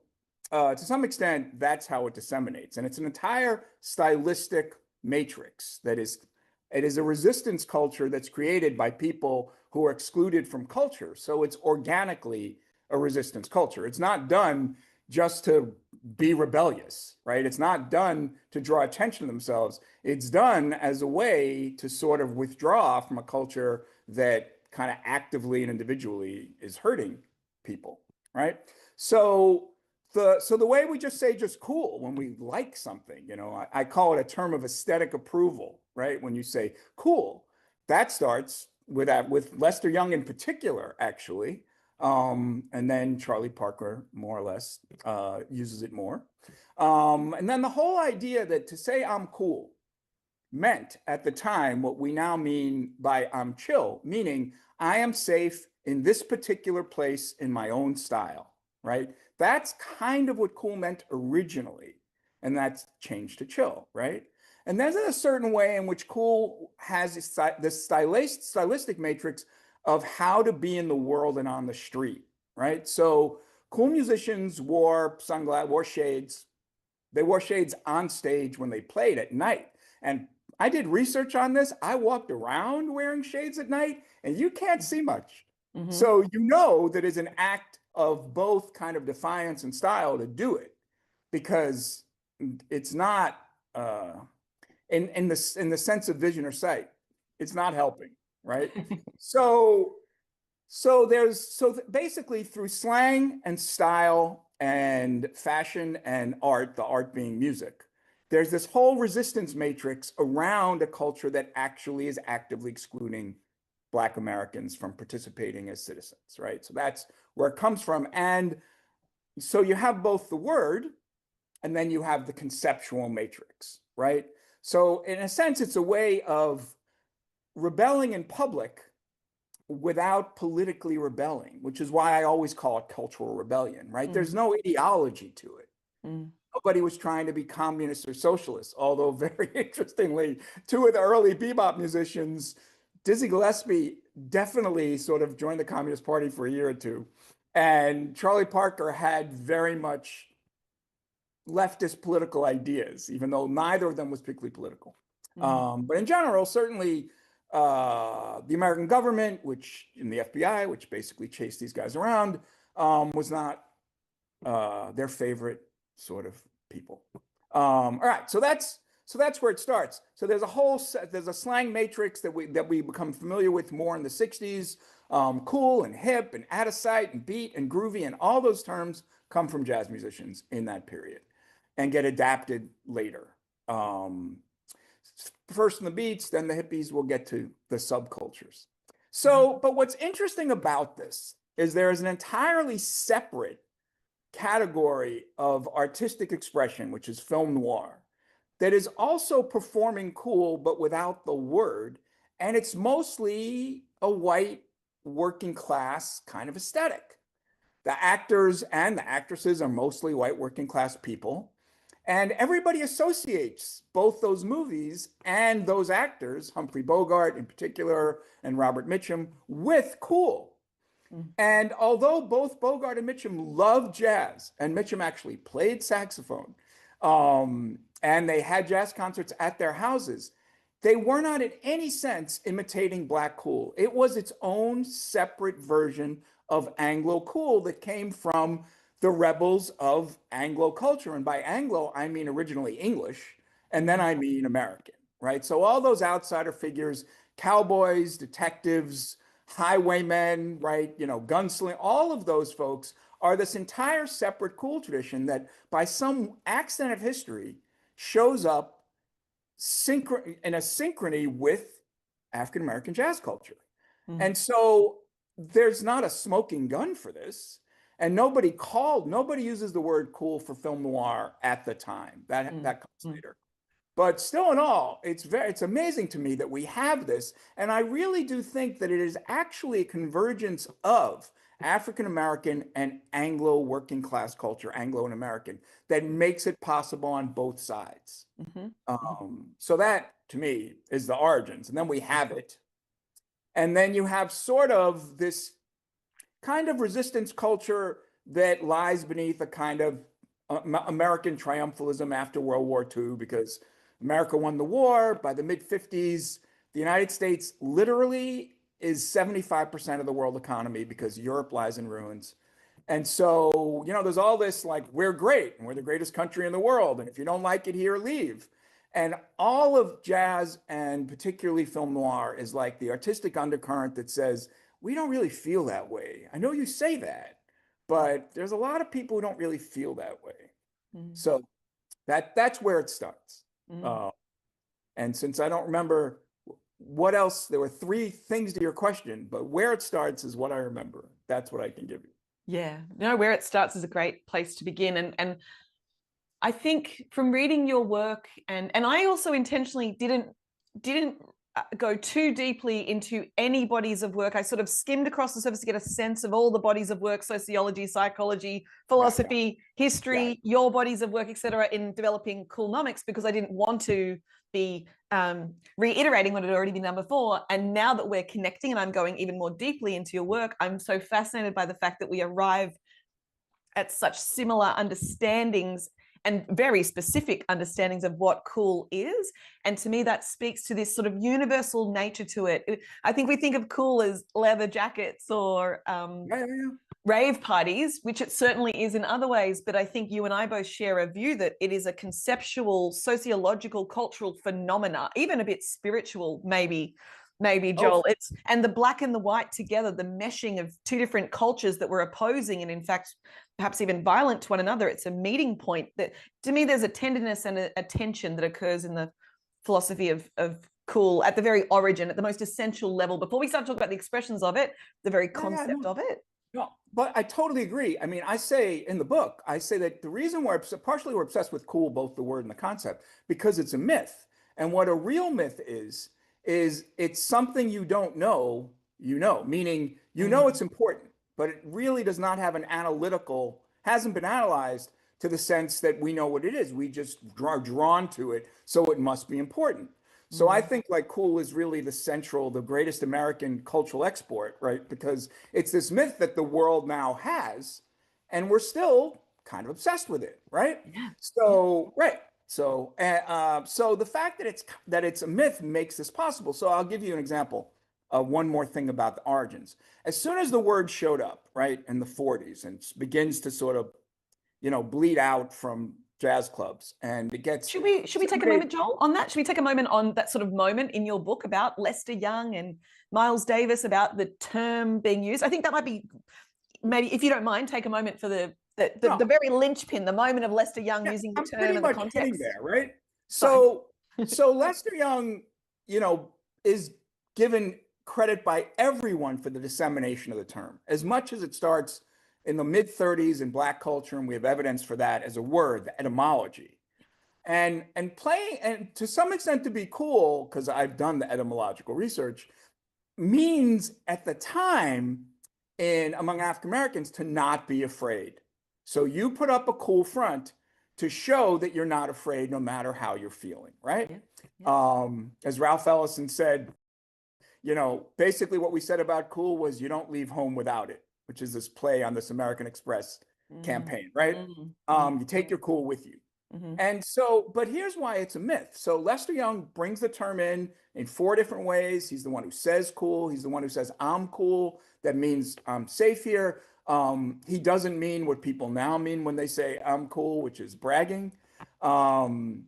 to some extent, that's how it disseminates. And it's an entire stylistic matrix it is a resistance culture that's created by people who are excluded from culture. So it's organically a resistance culture. It's not done just to be rebellious, right? It's not done to draw attention to themselves. It's done as a way to sort of withdraw from a culture that kind of actively and individually is hurting people, right? So the way we just say just cool when we like something, I call it a term of aesthetic approval, right? When you say cool, that starts with Lester Young in particular, actually. And then Charlie Parker, more or less, uses it more. And then the whole idea that to say I'm cool meant at the time what we now mean by I'm chill, meaning I am safe in this particular place in my own style, right? That's kind of what cool meant originally. And that's changed to chill, right? And there's a certain way in which cool has this stylistic matrix of how to be in the world and on the street, right? So cool musicians wore shades. They wore shades on stage when they played at night. And I did research on this. I walked around wearing shades at night and you can't see much. Mm-hmm. So that is an act of both kind of defiance and style to do it because it's not in the sense of vision or sight, it's not helping. Right. So basically through slang and style and fashion and art, the art being music, there's this whole resistance matrix around a culture that actually is actively excluding Black Americans from participating as citizens. Right. So that's where it comes from. And so you have both the word and then you have the conceptual matrix. Right. So in a sense, it's a way of rebelling in public without politically rebelling, which is why I always call it cultural rebellion, right? Mm. There's no ideology to it. Mm. Nobody was trying to be communist or socialist, although very interestingly, two of the early bebop musicians, Dizzy Gillespie definitely sort of joined the Communist Party for a year or two. And Charlie Parker had very much leftist political ideas, even though neither of them was particularly political. Mm. But in general, certainly, the American government, which in the FBI, which basically chased these guys around, was not their favorite sort of people. All right, so that's where it starts. So there's a slang matrix that we become familiar with more in the 60s. Cool and hip and out of sight and beat and groovy and all those terms come from jazz musicians in that period and get adapted later. First in the beats, then the hippies, will get to the subcultures. So, but what's interesting about this is there is an entirely separate category of artistic expression, which is film noir, that is also performing cool, but without the word. And it's mostly a white working class kind of aesthetic. The actors and the actresses are mostly white working class people. And everybody associates both those movies and those actors, Humphrey Bogart in particular, and Robert Mitchum, with cool. And although both Bogart and Mitchum loved jazz, and Mitchum actually played saxophone, and they had jazz concerts at their houses, they were not in any sense imitating Black cool. It was its own separate version of Anglo cool that came from the rebels of Anglo culture. And by Anglo, I mean originally English, and then I mean American, right? So all those outsider figures, cowboys, detectives, highwaymen, right? Gunsling, all of those folks are this entire separate cool tradition that by some accident of history shows up in a synchrony with African American jazz culture. And so there's not a smoking gun for this. And nobody uses the word cool for film noir at the time. That comes later. But still in all, it's amazing to me that we have this. And I really do think that it is actually a convergence of African American and Anglo working class culture, Anglo and American, that makes it possible on both sides. So that, to me, is the origins. And then we have it. And then you have sort of this kind of resistance culture that lies beneath a kind of American triumphalism after World War II, because America won the war. By the mid-50s, the United States literally is 75% of the world economy because Europe lies in ruins. And so, there's all this like, we're great and we're the greatest country in the world. And if you don't like it here, leave. And all of jazz, and particularly film noir, is like the artistic undercurrent that says, we don't really feel that way. I know you say that, but there's a lot of people who don't really feel that way. So that's where it starts. And since I don't remember what else, there were three things to your question, but where it starts is what I remember. That's what I can give you. Yeah, no, where it starts is a great place to begin. And I think from reading your work, and I also intentionally didn't go too deeply into any bodies of work. I sort of skimmed across the surface to get a sense of all the bodies of work: sociology, psychology, philosophy, history, your bodies of work, etc., in developing Coolnomics, because I didn't want to be reiterating what had already been done before. And now that we're connecting and I'm going even more deeply into your work, I'm so fascinated by the fact that we arrive at such similar understandings and very specific understandings of what cool is. And to me, that speaks to this sort of universal nature to it. I think we think of cool as leather jackets or rave parties, which it certainly is in other ways. But I think you and I both share a view that it is a conceptual, sociological, cultural phenomena, even a bit spiritual, maybe Joel. It's, and the black and the white together, the meshing of two different cultures that were opposing and in fact perhaps even violent to one another. It's a meeting point that, to me, there's a tenderness and a tension that occurs in the philosophy of cool at the very origin, at the most essential level, before we start talking about the expressions of it, the very concept of it. No, but I totally agree. I mean, I say in the book, I say that the reason we're obsessed with cool, both the word and the concept, because it's a myth. And what a real myth is it's something you don't know, meaning it's important, but it really does not have hasn't been analyzed to the sense that we know what it is. We just are drawn to it, so it must be important. So I think like cool is really the greatest American cultural export, right? Because it's this myth that the world now has, and we're still kind of obsessed with it, right? Yeah. So, right. So, so the fact that it's a myth makes this possible. So I'll give you an example of one more thing about the origins. As soon as the word showed up, right, in the 40s and begins to sort of, bleed out from jazz clubs, and it gets. Should we take a moment, Joel, on that? Should we take a moment on that sort of moment in your book about Lester Young and Miles Davis, about the term being used? I think that might be, maybe, if you don't mind, take a moment for the very linchpin, the moment of Lester Young using the term and the context. Getting there, right? So Lester Young, is given credit by everyone for the dissemination of the term, as much as it starts in the mid-30s in Black culture, and we have evidence for that as a word, the etymology. And playing, and to some extent to be cool, because I've done the etymological research, means at the time among African Americans to not be afraid. So you put up a cool front to show that you're not afraid no matter how you're feeling, right? As Ralph Ellison said, basically what we said about cool was you don't leave home without it, which is this play on this American Express campaign, right? You take your cool with you. And so, but here's why it's a myth. So Lester Young brings the term in 4 different ways. He's the one who says cool. He's the one who says I'm cool. That means I'm safe here. He doesn't mean what people now mean when they say I'm cool, which is bragging. And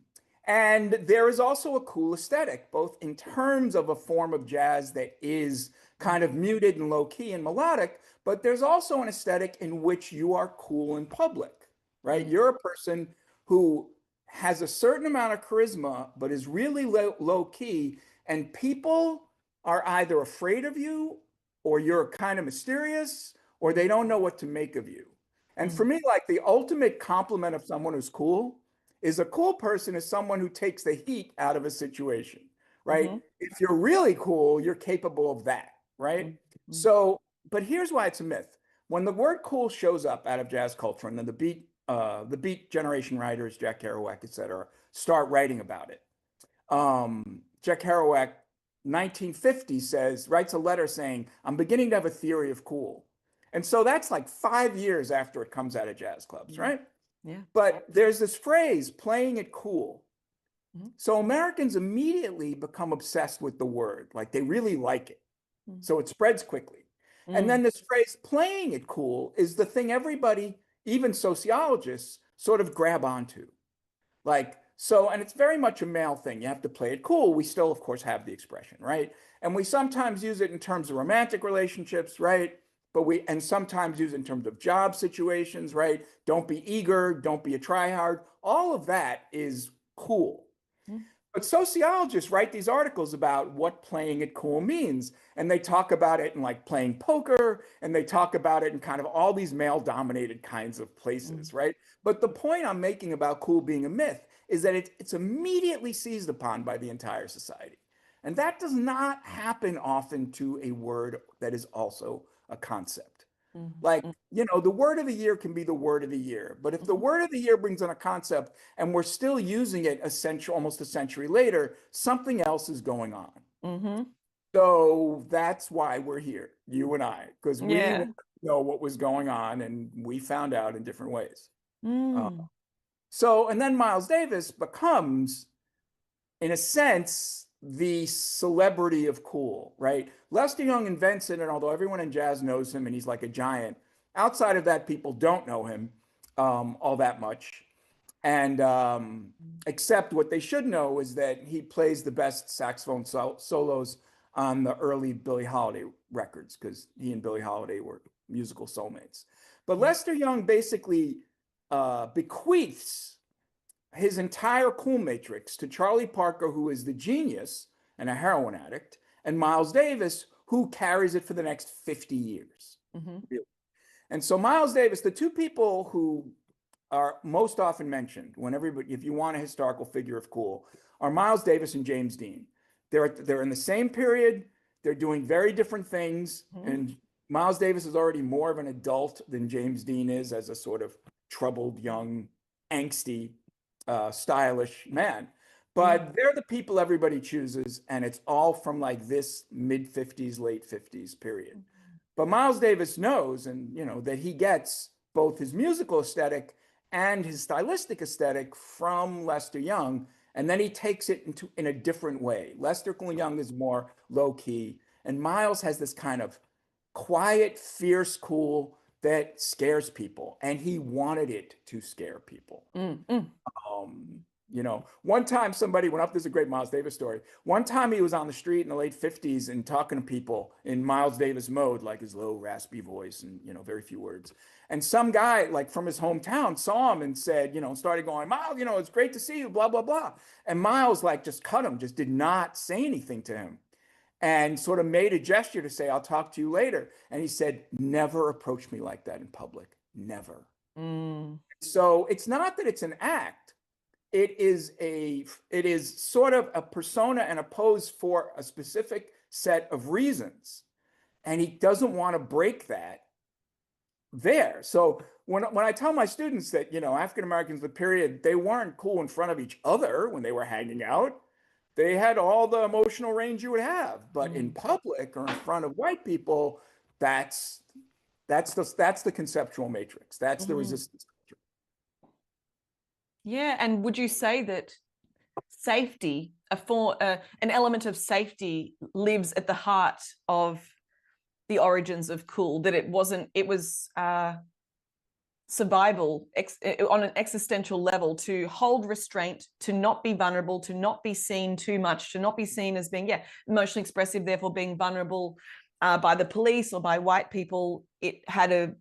there is also a cool aesthetic, both in terms of a form of jazz that is kind of muted and low key and melodic, but there's also an aesthetic in which you are cool in public, right? You're a person who has a certain amount of charisma, but is really low key, and people are either afraid of you, or you're kind of mysterious, or they don't know what to make of you. And for me, like the ultimate compliment of someone who's cool is a cool person is someone who takes the heat out of a situation, right? If you're really cool, you're capable of that, right? So, but here's why it's a myth. When the word cool shows up out of jazz culture, and then the beat generation writers, Jack Kerouac, et cetera, start writing about it. Jack Kerouac, 1950, writes a letter saying, I'm beginning to have a theory of cool. And so that's like 5 years after it comes out of jazz clubs, right? Yeah. But there's this phrase, playing it cool. So Americans immediately become obsessed with the word, like they really like it. So it spreads quickly. And then this phrase, playing it cool, is the thing everybody, even sociologists, sort of grab onto. Like, so, and it's very much a male thing. You have to play it cool. We still, of course, have the expression, right? And we sometimes use it in terms of romantic relationships, right? And sometimes use it in terms of job situations, right? Don't be eager, don't be a tryhard. All of that is cool. But sociologists write these articles about what playing it cool means. And they talk about it in like playing poker, and they talk about it in kind of all these male-dominated kinds of places, right? But the point I'm making about cool being a myth is that it's immediately seized upon by the entire society. And that does not happen often to a word that is also a concept. Like, the word of the year can be the word of the year, but if the word of the year brings on a concept and we're still using it almost a century later, something else is going on. So that's why we're here, you and I, because we want to know what was going on, and we found out in different ways. And then Miles Davis becomes, in a sense, the celebrity of cool, right? Lester Young invents it, and although everyone in jazz knows him and he's like a giant, outside of that, people don't know him all that much. And except what they should know is that he plays the best saxophone solos on the early Billie Holiday records, because he and Billie Holiday were musical soulmates. But Lester Young basically bequeaths his entire cool matrix to Charlie Parker, who is the genius and a heroin addict, and Miles Davis, who carries it for the next 50 years. Really. And so Miles Davis, the two people who are most often mentioned if you want a historical figure of cool, are Miles Davis and James Dean. They're in the same period. They're doing very different things. And Miles Davis is already more of an adult than James Dean is, as a sort of troubled, young, angsty, stylish man. But they're the people everybody chooses, and it's all from like this mid-50s, late 50s period. But Miles Davis knows, and that he gets both his musical aesthetic and his stylistic aesthetic from Lester Young, and then he takes it in a different way. Lester Young is more low-key, and Miles has this kind of quiet, fierce cool that scares people, and he wanted it to scare people. One time somebody went up, this is a great Miles Davis story. One time he was on the street in the late 50s and talking to people in Miles Davis mode, like his low, raspy voice and, very few words. And some guy like from his hometown saw him and said, started going, Miles, it's great to see you, blah, blah, blah. And Miles like just cut him, just did not say anything to him, and sort of made a gesture to say, I'll talk to you later. And he said, never approach me like that in public, never. So it's not that it's an act. It is sort of a persona and a pose for a specific set of reasons. And he doesn't want to break that. there. So when I tell my students that, African Americans, the period, they weren't cool in front of each other when they were hanging out. They had all the emotional range you would have, but in public or in front of white people, that's the conceptual matrix. That's the resistance. Yeah, and would you say that safety, an element of safety, lives at the heart of the origins of cool? That it was survival on an existential level, to hold restraint, to not be vulnerable, to not be seen too much, to not be seen as being emotionally expressive, therefore being vulnerable by the police or by white people. It had a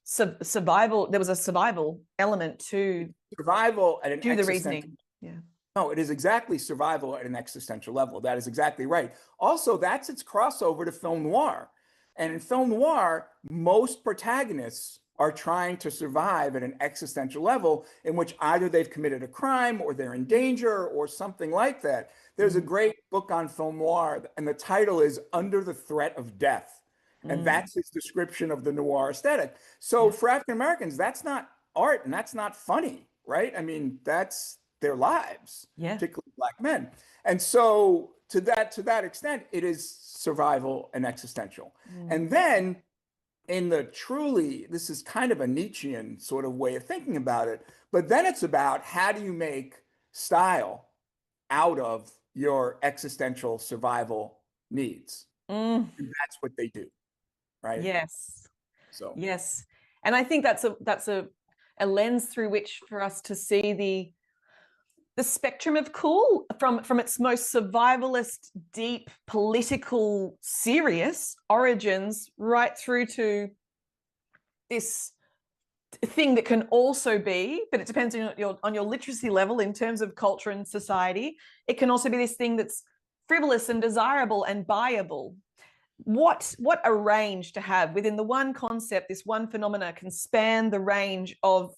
survival. There was a survival element to survival at an the reasoning. Yeah. No, it is exactly survival at an existential level. That is exactly right. Also, that's its crossover to film noir. And in film noir, most protagonists are trying to survive at an existential level in which either they've committed a crime or they're in danger or something like that. There's a great book on film noir, and the title is Under the Threat of Death. And that's his description of the noir aesthetic. So for African Americans, that's not art and that's not funny, right? I mean, that's their lives, particularly Black men. And so to that extent, it is survival and existential. And then this is kind of a Nietzschean sort of way of thinking about it, but then it's about how do you make style out of your existential survival needs? And that's what they do, right? Yes. So yes, and I think that's a lens through which for us to see the spectrum of cool, from its most survivalist, deep, political, serious origins right through to this thing that can also be, but it depends on your literacy level in terms of culture and society. It can also be this thing that's frivolous and desirable and buyable. What a range to have within the one concept. This one phenomena can span the range of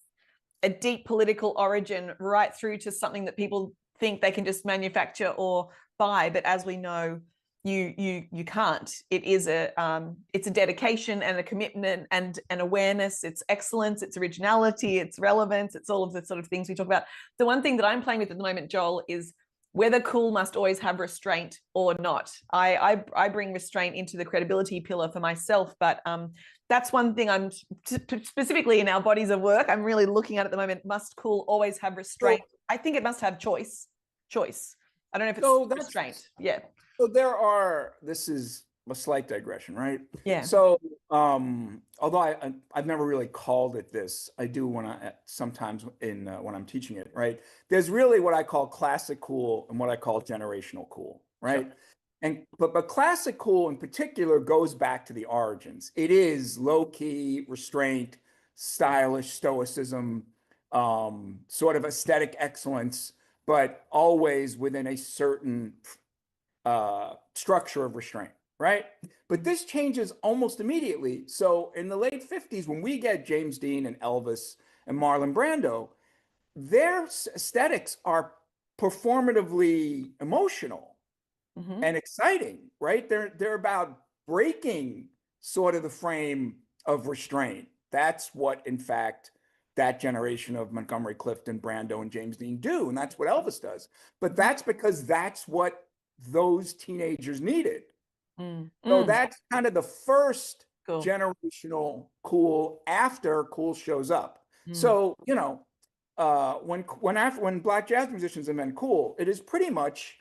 a deep political origin right through to something that people think they can just manufacture or buy, but as we know, you can't. It is it's a dedication and a commitment and an awareness. It's excellence, it's originality, it's relevance, it's all of the sort of things we talk about. The one thing that I'm playing with at the moment, Joel, is whether cool must always have restraint or not. I bring restraint into the credibility pillar for myself, but that's one thing I'm specifically in our bodies of work, I'm really looking at the moment. Must cool always have restraint? I think it must have choice. I don't know if it's restraint. Yeah. So this is a slight digression, right? Yeah. So although I've never really called it this, I do when sometimes when I'm teaching it, right? There's really what I call classic cool and what I call generational cool, right? Sure. But classic cool in particular goes back to the origins. It is low-key restraint, stylish stoicism, sort of aesthetic excellence, but always within a certain structure of restraint, right? But this changes almost immediately. So in the late 50s, when we get James Dean and Elvis and Marlon Brando, their aesthetics are performatively emotional and exciting, right? They're about breaking sort of the frame of restraint. That's what, in fact, that generation of Montgomery Clift and Brando and James Dean do, and that's what Elvis does. But that's because that's what those teenagers needed. So that's kind of the first generational cool after cool shows up. So, when Black jazz musicians invent cool, it is pretty much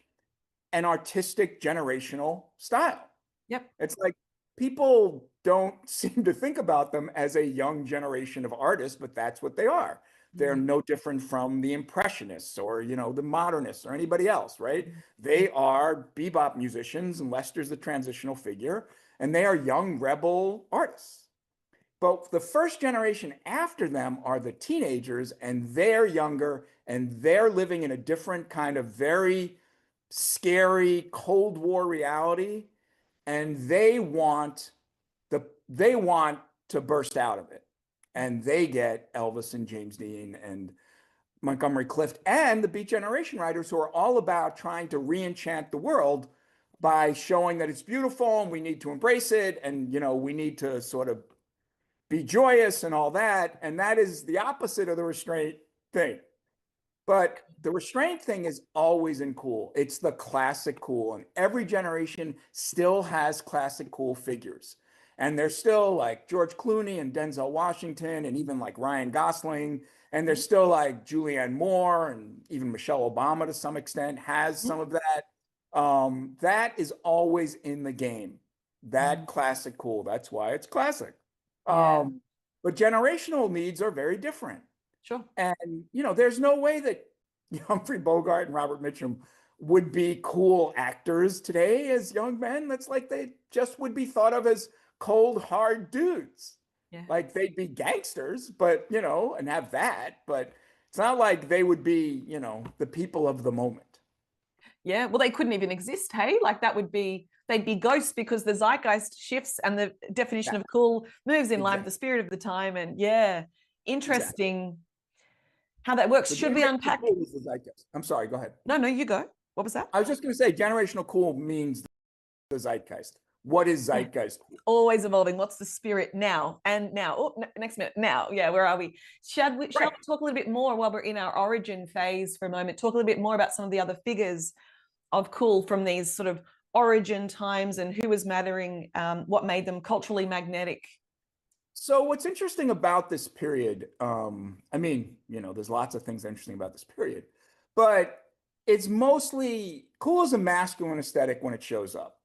an artistic generational style. Yep. It's like people don't seem to think about them as a young generation of artists, but that's what they are. They're no different from the Impressionists or, the Modernists or anybody else, right? They are bebop musicians, and Lester's the transitional figure, and they are young rebel artists. But the first generation after them are the teenagers, and they're younger, and they're living in a different kind of very scary Cold War reality, and they want to burst out of it. And they get Elvis and James Dean and Montgomery Clift and the Beat Generation writers, who are all about trying to re-enchant the world by showing that it's beautiful and we need to embrace it, and we need to sort of be joyous and all that. And that is the opposite of the restraint thing. But the restraint thing is always in cool. It's the classic cool. And every generation still has classic cool figures. And there's still like George Clooney and Denzel Washington and even like Ryan Gosling. And there's still like Julianne Moore and even Michelle Obama to some extent has some of that. That is always in the game. That classic cool. That's why it's classic. Yeah. But generational needs are very different. Sure. And, you know, there's no way that Humphrey Bogart and Robert Mitchum would be cool actors today as young men. That's like they just would be thought of as cold, hard dudes. Yeah. Like they'd be gangsters, but, you know, and have that. But it's not like they would be, you know, the people of the moment. Yeah. Well, they couldn't even exist. Hey, like that would be, they'd be ghosts because the zeitgeist shifts and the definition of cool moves in line with the spirit of the time. And yeah, interesting how that works. So Should we unpack? cool is the zeitgeist. I'm sorry, go ahead. No, you go. What was that? I was just going to say generational cool means the zeitgeist. What is zeitgeist? Always evolving. What's the spirit now? And now, oh, next minute, now. Yeah, where are we? Shall we talk a little bit more while we're in our origin phase for a moment? Talk a little bit more about some of the other figures of cool from these sort of origin times and who was mattering, what made them culturally magnetic. So what's interesting about this period, I mean, you know, there's lots of things interesting about this period, but it's mostly cool as a masculine aesthetic when it shows up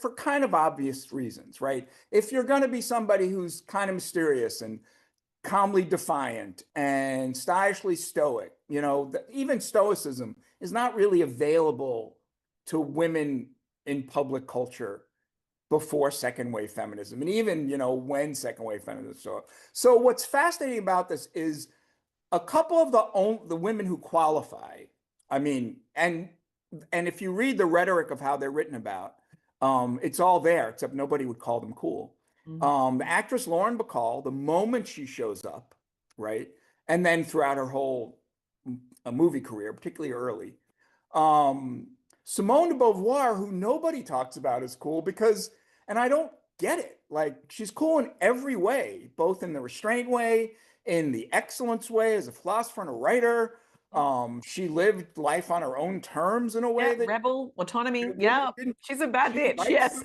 for kind of obvious reasons, right? If you're going to be somebody who's kind of mysterious and calmly defiant and stylishly stoic, you know, even stoicism is not really available to women in public culture before second wave feminism, and even, you know, when second wave feminism showed up. So what's fascinating about this is a couple of the women who qualify, I mean, and if you read the rhetoric of how they're written about, it's all there, except nobody would call them cool. The actress Lauren Bacall, the moment she shows up, right, and then throughout her whole movie career, particularly early, Simone de Beauvoir, who nobody talks about as cool because, and I don't get it, like she's cool in every way, both in the restraint way, in the excellence way, as a philosopher and a writer. She lived life on her own terms in a way that rebel autonomy. Yeah, she's a bad bitch. Yes,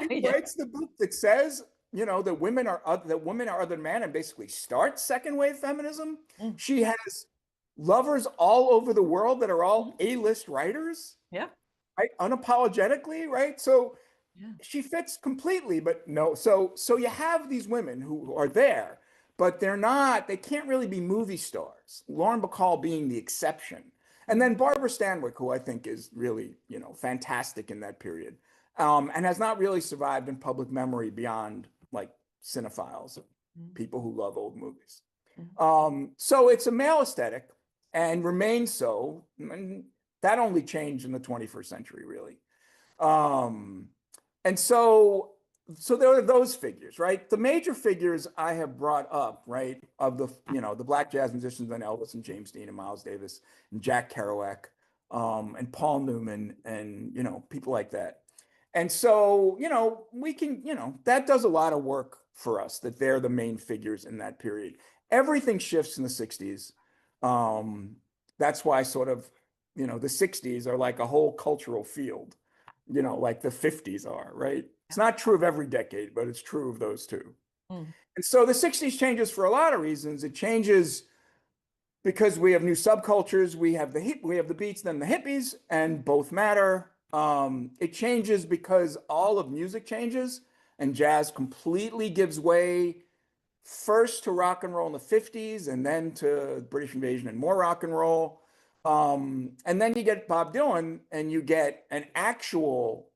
she writes the book that says, you know, that women are other than men, and basically starts second wave feminism. She has lovers all over the world that are all A-list writers. Yeah, right, unapologetically, right? So she fits completely, but no. So you have these women who are there, but they can't really be movie stars. Lauren Bacall being the exception. And then Barbara Stanwyck, who I think is really, you know, fantastic in that period, and has not really survived in public memory beyond like cinephiles, people who love old movies. So it's a male aesthetic and remains so. And that only changed in the 21st century, really. And so there are those figures, right? The major figures I have brought up, right, of the, you know, the black jazz musicians, then Elvis and James Dean and Miles Davis and Jack Kerouac, and Paul Newman and, you know, people like that. And so, you know, we can, you know, that does a lot of work for us, that they're the main figures in that period. Everything shifts in the 60s. That's why sort of, you know, the 60s are like a whole cultural field, you know, like the 50s are, right? It's not true of every decade, but it's true of those two. And so the 60s changes for a lot of reasons. It changes because we have new subcultures. We have the beats, then the hippies, and both matter. It changes because all of music changes, and jazz completely gives way first to rock and roll in the 50s, and then to British invasion and more rock and roll. And then you get Bob Dylan, and you get an actual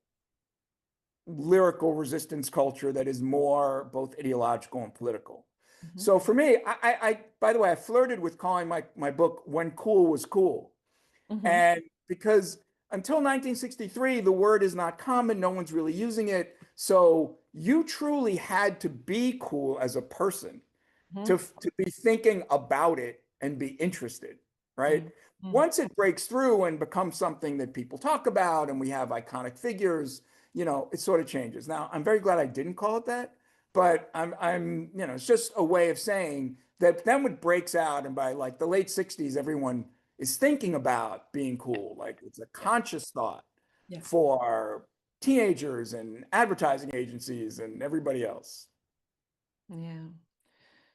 lyrical resistance culture that is more both ideological and political. So for me, I by the way, I flirted with calling my book When Cool Was Cool. And because until 1963, the word is not common, no one's really using it. So you truly had to be cool as a person to be thinking about it and be interested, right? Once it breaks through and becomes something that people talk about and we have iconic figures, you know, it sort of changes. Now, I'm very glad I didn't call it that, but I'm, it's just a way of saying that then it breaks out, and by like the late 60s, everyone is thinking about being cool. Like it's a Yeah. conscious thought Yeah. for teenagers and advertising agencies and everybody else. Yeah.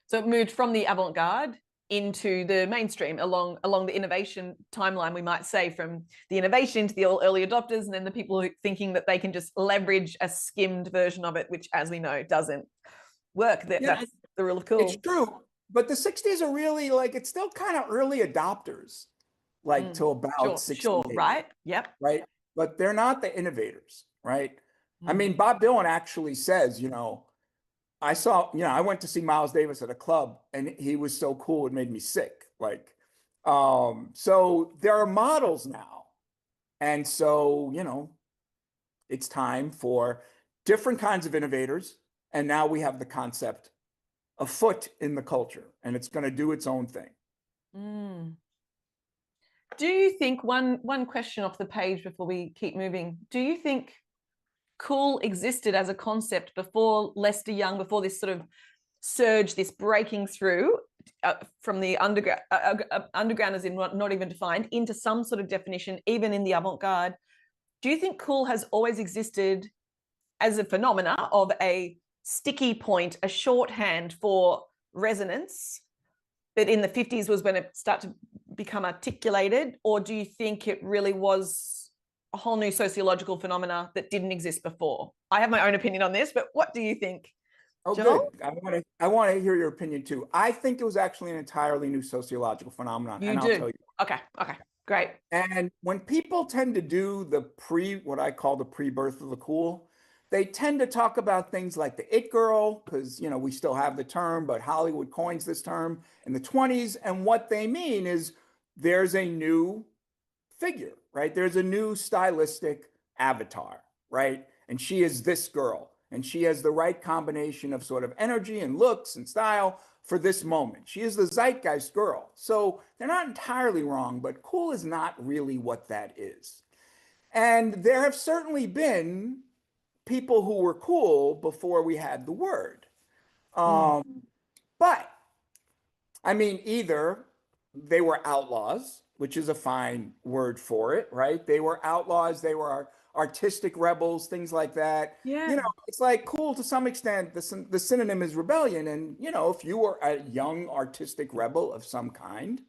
So it moved from the avant-garde into the mainstream along the innovation timeline, we might say, from the innovation to the early adopters, and then the people who thinking that they can just leverage a skimmed version of it, which, as we know, doesn't work. That's the rule of cool. It's true, but the 60s are really like, it's still kind of early adopters, like till about 68. Sure, right? Yep. Right. But they're not the innovators, right? I mean, Bob Dylan actually says, I went to see Miles Davis at a club and he was so cool, it made me sick. Like, so there are models now. And so, it's time for different kinds of innovators. And now we have the concept afoot in the culture, and it's going to do its own thing. Do you think, one question off the page before we keep moving, do you think cool existed as a concept before Lester Young, before this sort of surge, this breaking through from the underground as in not even defined, into some sort of definition, even in the avant-garde? Do you think cool has always existed as a phenomena of a sticky point, a shorthand for resonance, that in the 50s was when it started to become articulated? Or do you think it really was a whole new sociological phenomena that didn't exist before? I have my own opinion on this, but what do you think? Oh, Joel? good. I want to hear your opinion too. I think it was actually an entirely new sociological phenomenon, and I'll tell you. Okay, great. And when people tend to do what I call the pre-birth of the cool, they tend to talk about things like the it girl, because we still have the term, but Hollywood coins this term in the 20s. And what they mean is there's a new figure, right? There's a new stylistic avatar, right? And she is this girl, and she has the right combination of sort of energy and looks and style for this moment. She is the zeitgeist girl. So they're not entirely wrong, but cool is not really what that is. And there have certainly been people who were cool before we had the word. But I mean, either they were outlaws, which is a fine word for it, right? They were outlaws, they were artistic rebels, things like that. Yeah. It's like cool to some extent. The synonym is rebellion. And, if you were a young artistic rebel of some kind,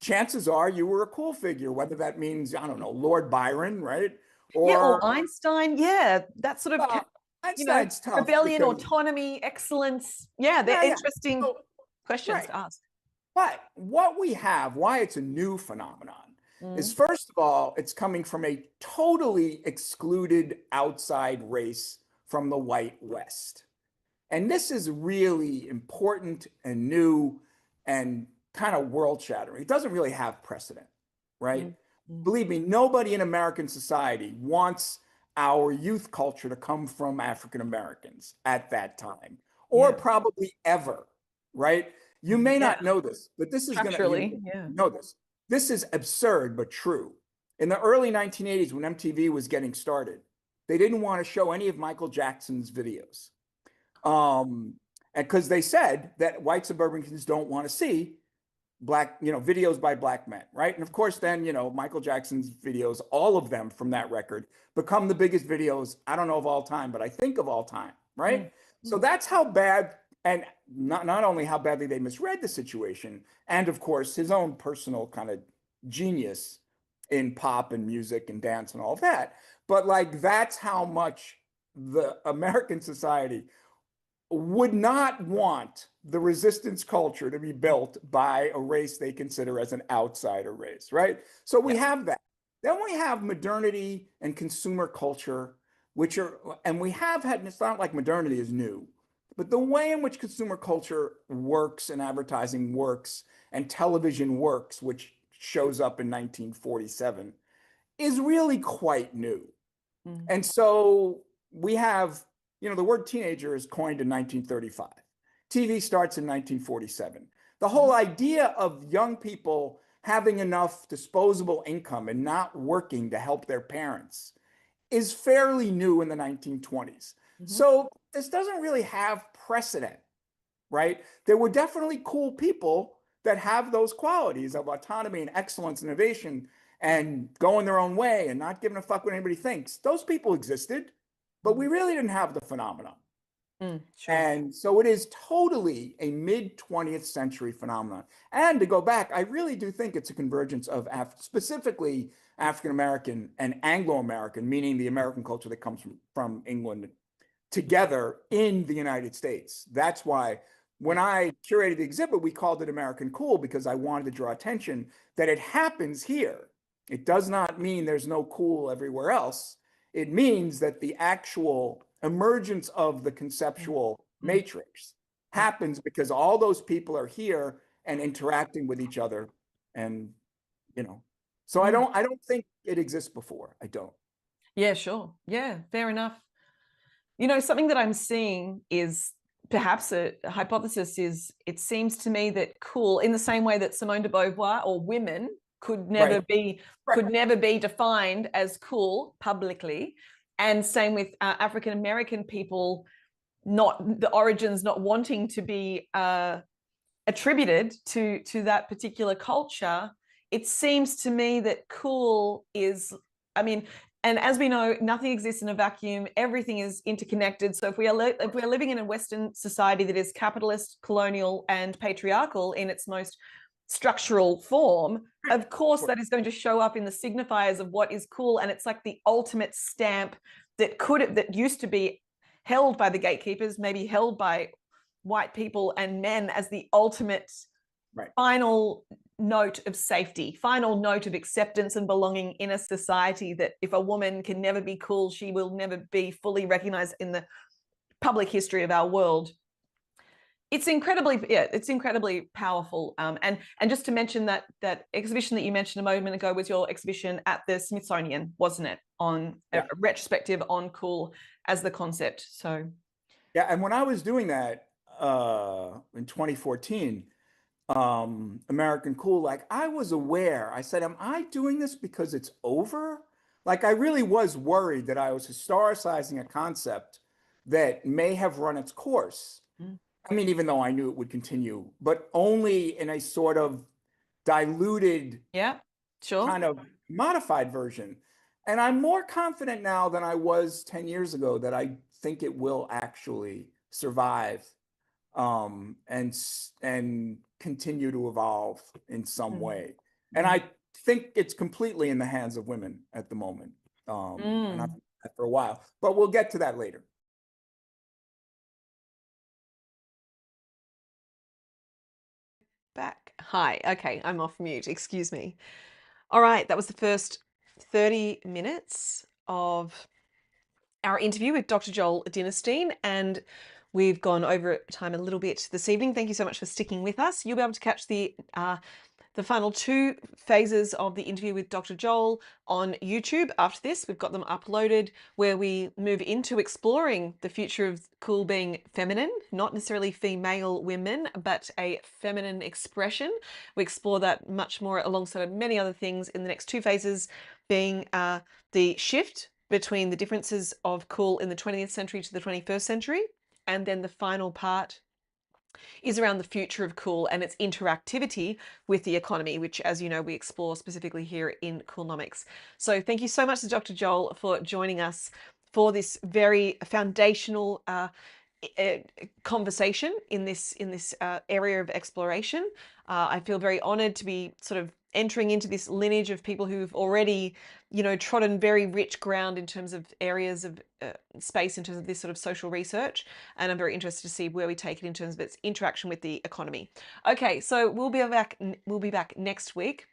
chances are you were a cool figure, whether that means, I don't know, Lord Byron, right? Or Einstein. Yeah, that sort of, Einstein's tough. Rebellion, autonomy, excellence. Yeah, they're interesting questions to ask. But what we have, why it's a new phenomenon, is first of all, it's coming from a totally excluded outside race from the white West. And this is really important and new and kind of world shattering. It doesn't really have precedent, right? Believe me, nobody in American society wants our youth culture to come from African Americans at that time, or probably ever, right? You may not know this, but this is going to know this. This is absurd, but true. In the early 1980s, when MTV was getting started, they didn't want to show any of Michael Jackson's videos. And because they said that white suburban kids don't want to see black, videos by black men, right? And of course, then, Michael Jackson's videos, all of them from that record, become the biggest videos, I don't know of all time, but I think of all time, right? So that's how bad, and not only how badly they misread the situation, and of course, his own personal kind of genius in pop and music and dance and all of that, but like, that's how much the American society would not want the resistance culture to be built by a race they consider as an outsider race, right? So we have that. Then we have modernity and consumer culture, and we have had, and it's not like modernity is new, but the way in which consumer culture works and advertising works and television works, which shows up in 1947, is really quite new. And so we have, the word teenager is coined in 1935. TV starts in 1947. The whole idea of young people having enough disposable income and not working to help their parents is fairly new in the 1920s. So this doesn't really have precedent, right? There were definitely cool people that have those qualities of autonomy and excellence, innovation, and going their own way and not giving a fuck what anybody thinks. Those people existed, but we really didn't have the phenomenon. Sure. And so it is totally a mid 20th century phenomenon. And to go back, I really do think it's a convergence of specifically African American and Anglo American, meaning the American culture that comes from England, together in the United States. That's why when I curated the exhibit, we called it American Cool, because I wanted to draw attention that it happens here. It does not mean there's no cool everywhere else. It means that the actual emergence of the conceptual matrix happens because all those people are here and interacting with each other. And, so I don't think it exists before. I don't. Yeah, sure. Yeah, fair enough. Something that I'm seeing is perhaps a hypothesis is it seems to me that cool, in the same way that Simone de Beauvoir or women could never be defined as cool publicly, and same with African American people, not the origins not wanting to be attributed to that particular culture. It seems to me that cool is, and as we know, nothing exists in a vacuum. Everything is interconnected. So if we are living in a Western society that is capitalist, colonial, and patriarchal in its most structural form, of course that is going to show up in the signifiers of what is cool. And it's like the ultimate stamp that used to be held by the gatekeepers, maybe held by white people and men, as the ultimate final note of safety, final note of acceptance and belonging in a society, that if a woman can never be cool, she will never be fully recognized in the public history of our world. It's incredibly powerful. And just to mention that exhibition that you mentioned a moment ago was your exhibition at the Smithsonian, wasn't it? On a retrospective on cool as the concept. So yeah, and when I was doing that in 2014, American Cool, like I was aware, I said, am I doing this because it's over? Like I really was worried that I was historicizing a concept that may have run its course. I mean, even though I knew it would continue, but only in a sort of diluted, kind of modified version. And I'm more confident now than I was 10 years ago that I think it will actually survive and continue to evolve in some way. And I think it's completely in the hands of women at the moment. And I've been that for a while, but we'll get to that later. Back. Hi. Okay, I'm off mute. Excuse me. All right, that was the first 30 minutes of our interview with Dr. Joel Dinerstein, and we've gone over time a little bit this evening. Thank you so much for sticking with us. You'll be able to catch the final two phases of the interview with Dr. Joel on YouTube after this. We've got them uploaded, where we move into exploring the future of cool being feminine, not necessarily female women, but a feminine expression. We explore that much more alongside many other things in the next two phases, being the shift between the differences of cool in the 20th century to the 21st century. And then the final part is around the future of cool and its interactivity with the economy, which, as you know, we explore specifically here in Coolnomics. So thank you so much to Dr. Joel for joining us for this very foundational conversation in this area of exploration. I feel very honored to be sort of entering into this lineage of people who've already, trodden very rich ground in terms of areas of space in terms of this sort of social research. And I'm very interested to see where we take it in terms of its interaction with the economy. Okay, so we'll be back next week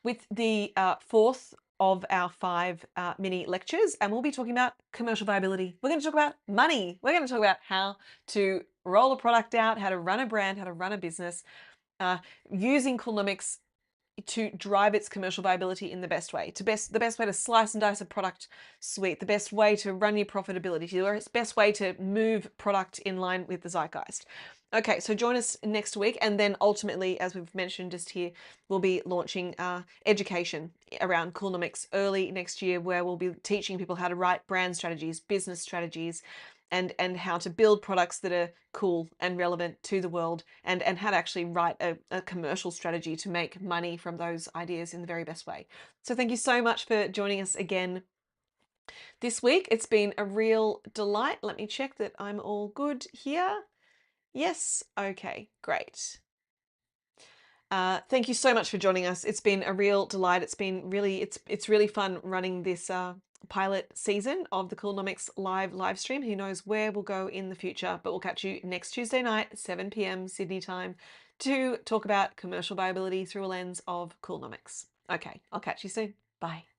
with the fourth of our 5 mini lectures, and we'll be talking about commercial viability. We're going to talk about money. We're going to talk about how to roll a product out, how to run a brand, how to run a business, using Coolnomics to drive its commercial viability in the best way, the best way to slice and dice a product suite, the best way to run your profitability, the best way to move product in line with the zeitgeist. Okay, so join us next week, and then ultimately, as we've mentioned just here, we'll be launching education around Coolnomics early next year, where we'll be teaching people how to write brand strategies, business strategies, and how to build products that are cool and relevant to the world, and how to actually write a commercial strategy to make money from those ideas in the very best way. So thank you so much for joining us again this week. It's been a real delight. Let me check that I'm all good here. Yes, okay, great. Thank you so much for joining us. It's been a real delight. It's been really, it's really fun running this pilot season of the Coolnomics live stream. Who knows where we'll go in the future, but we'll catch you next Tuesday night, 7 p.m. Sydney time, to talk about commercial viability through a lens of Coolnomics. Okay, I'll catch you soon. Bye.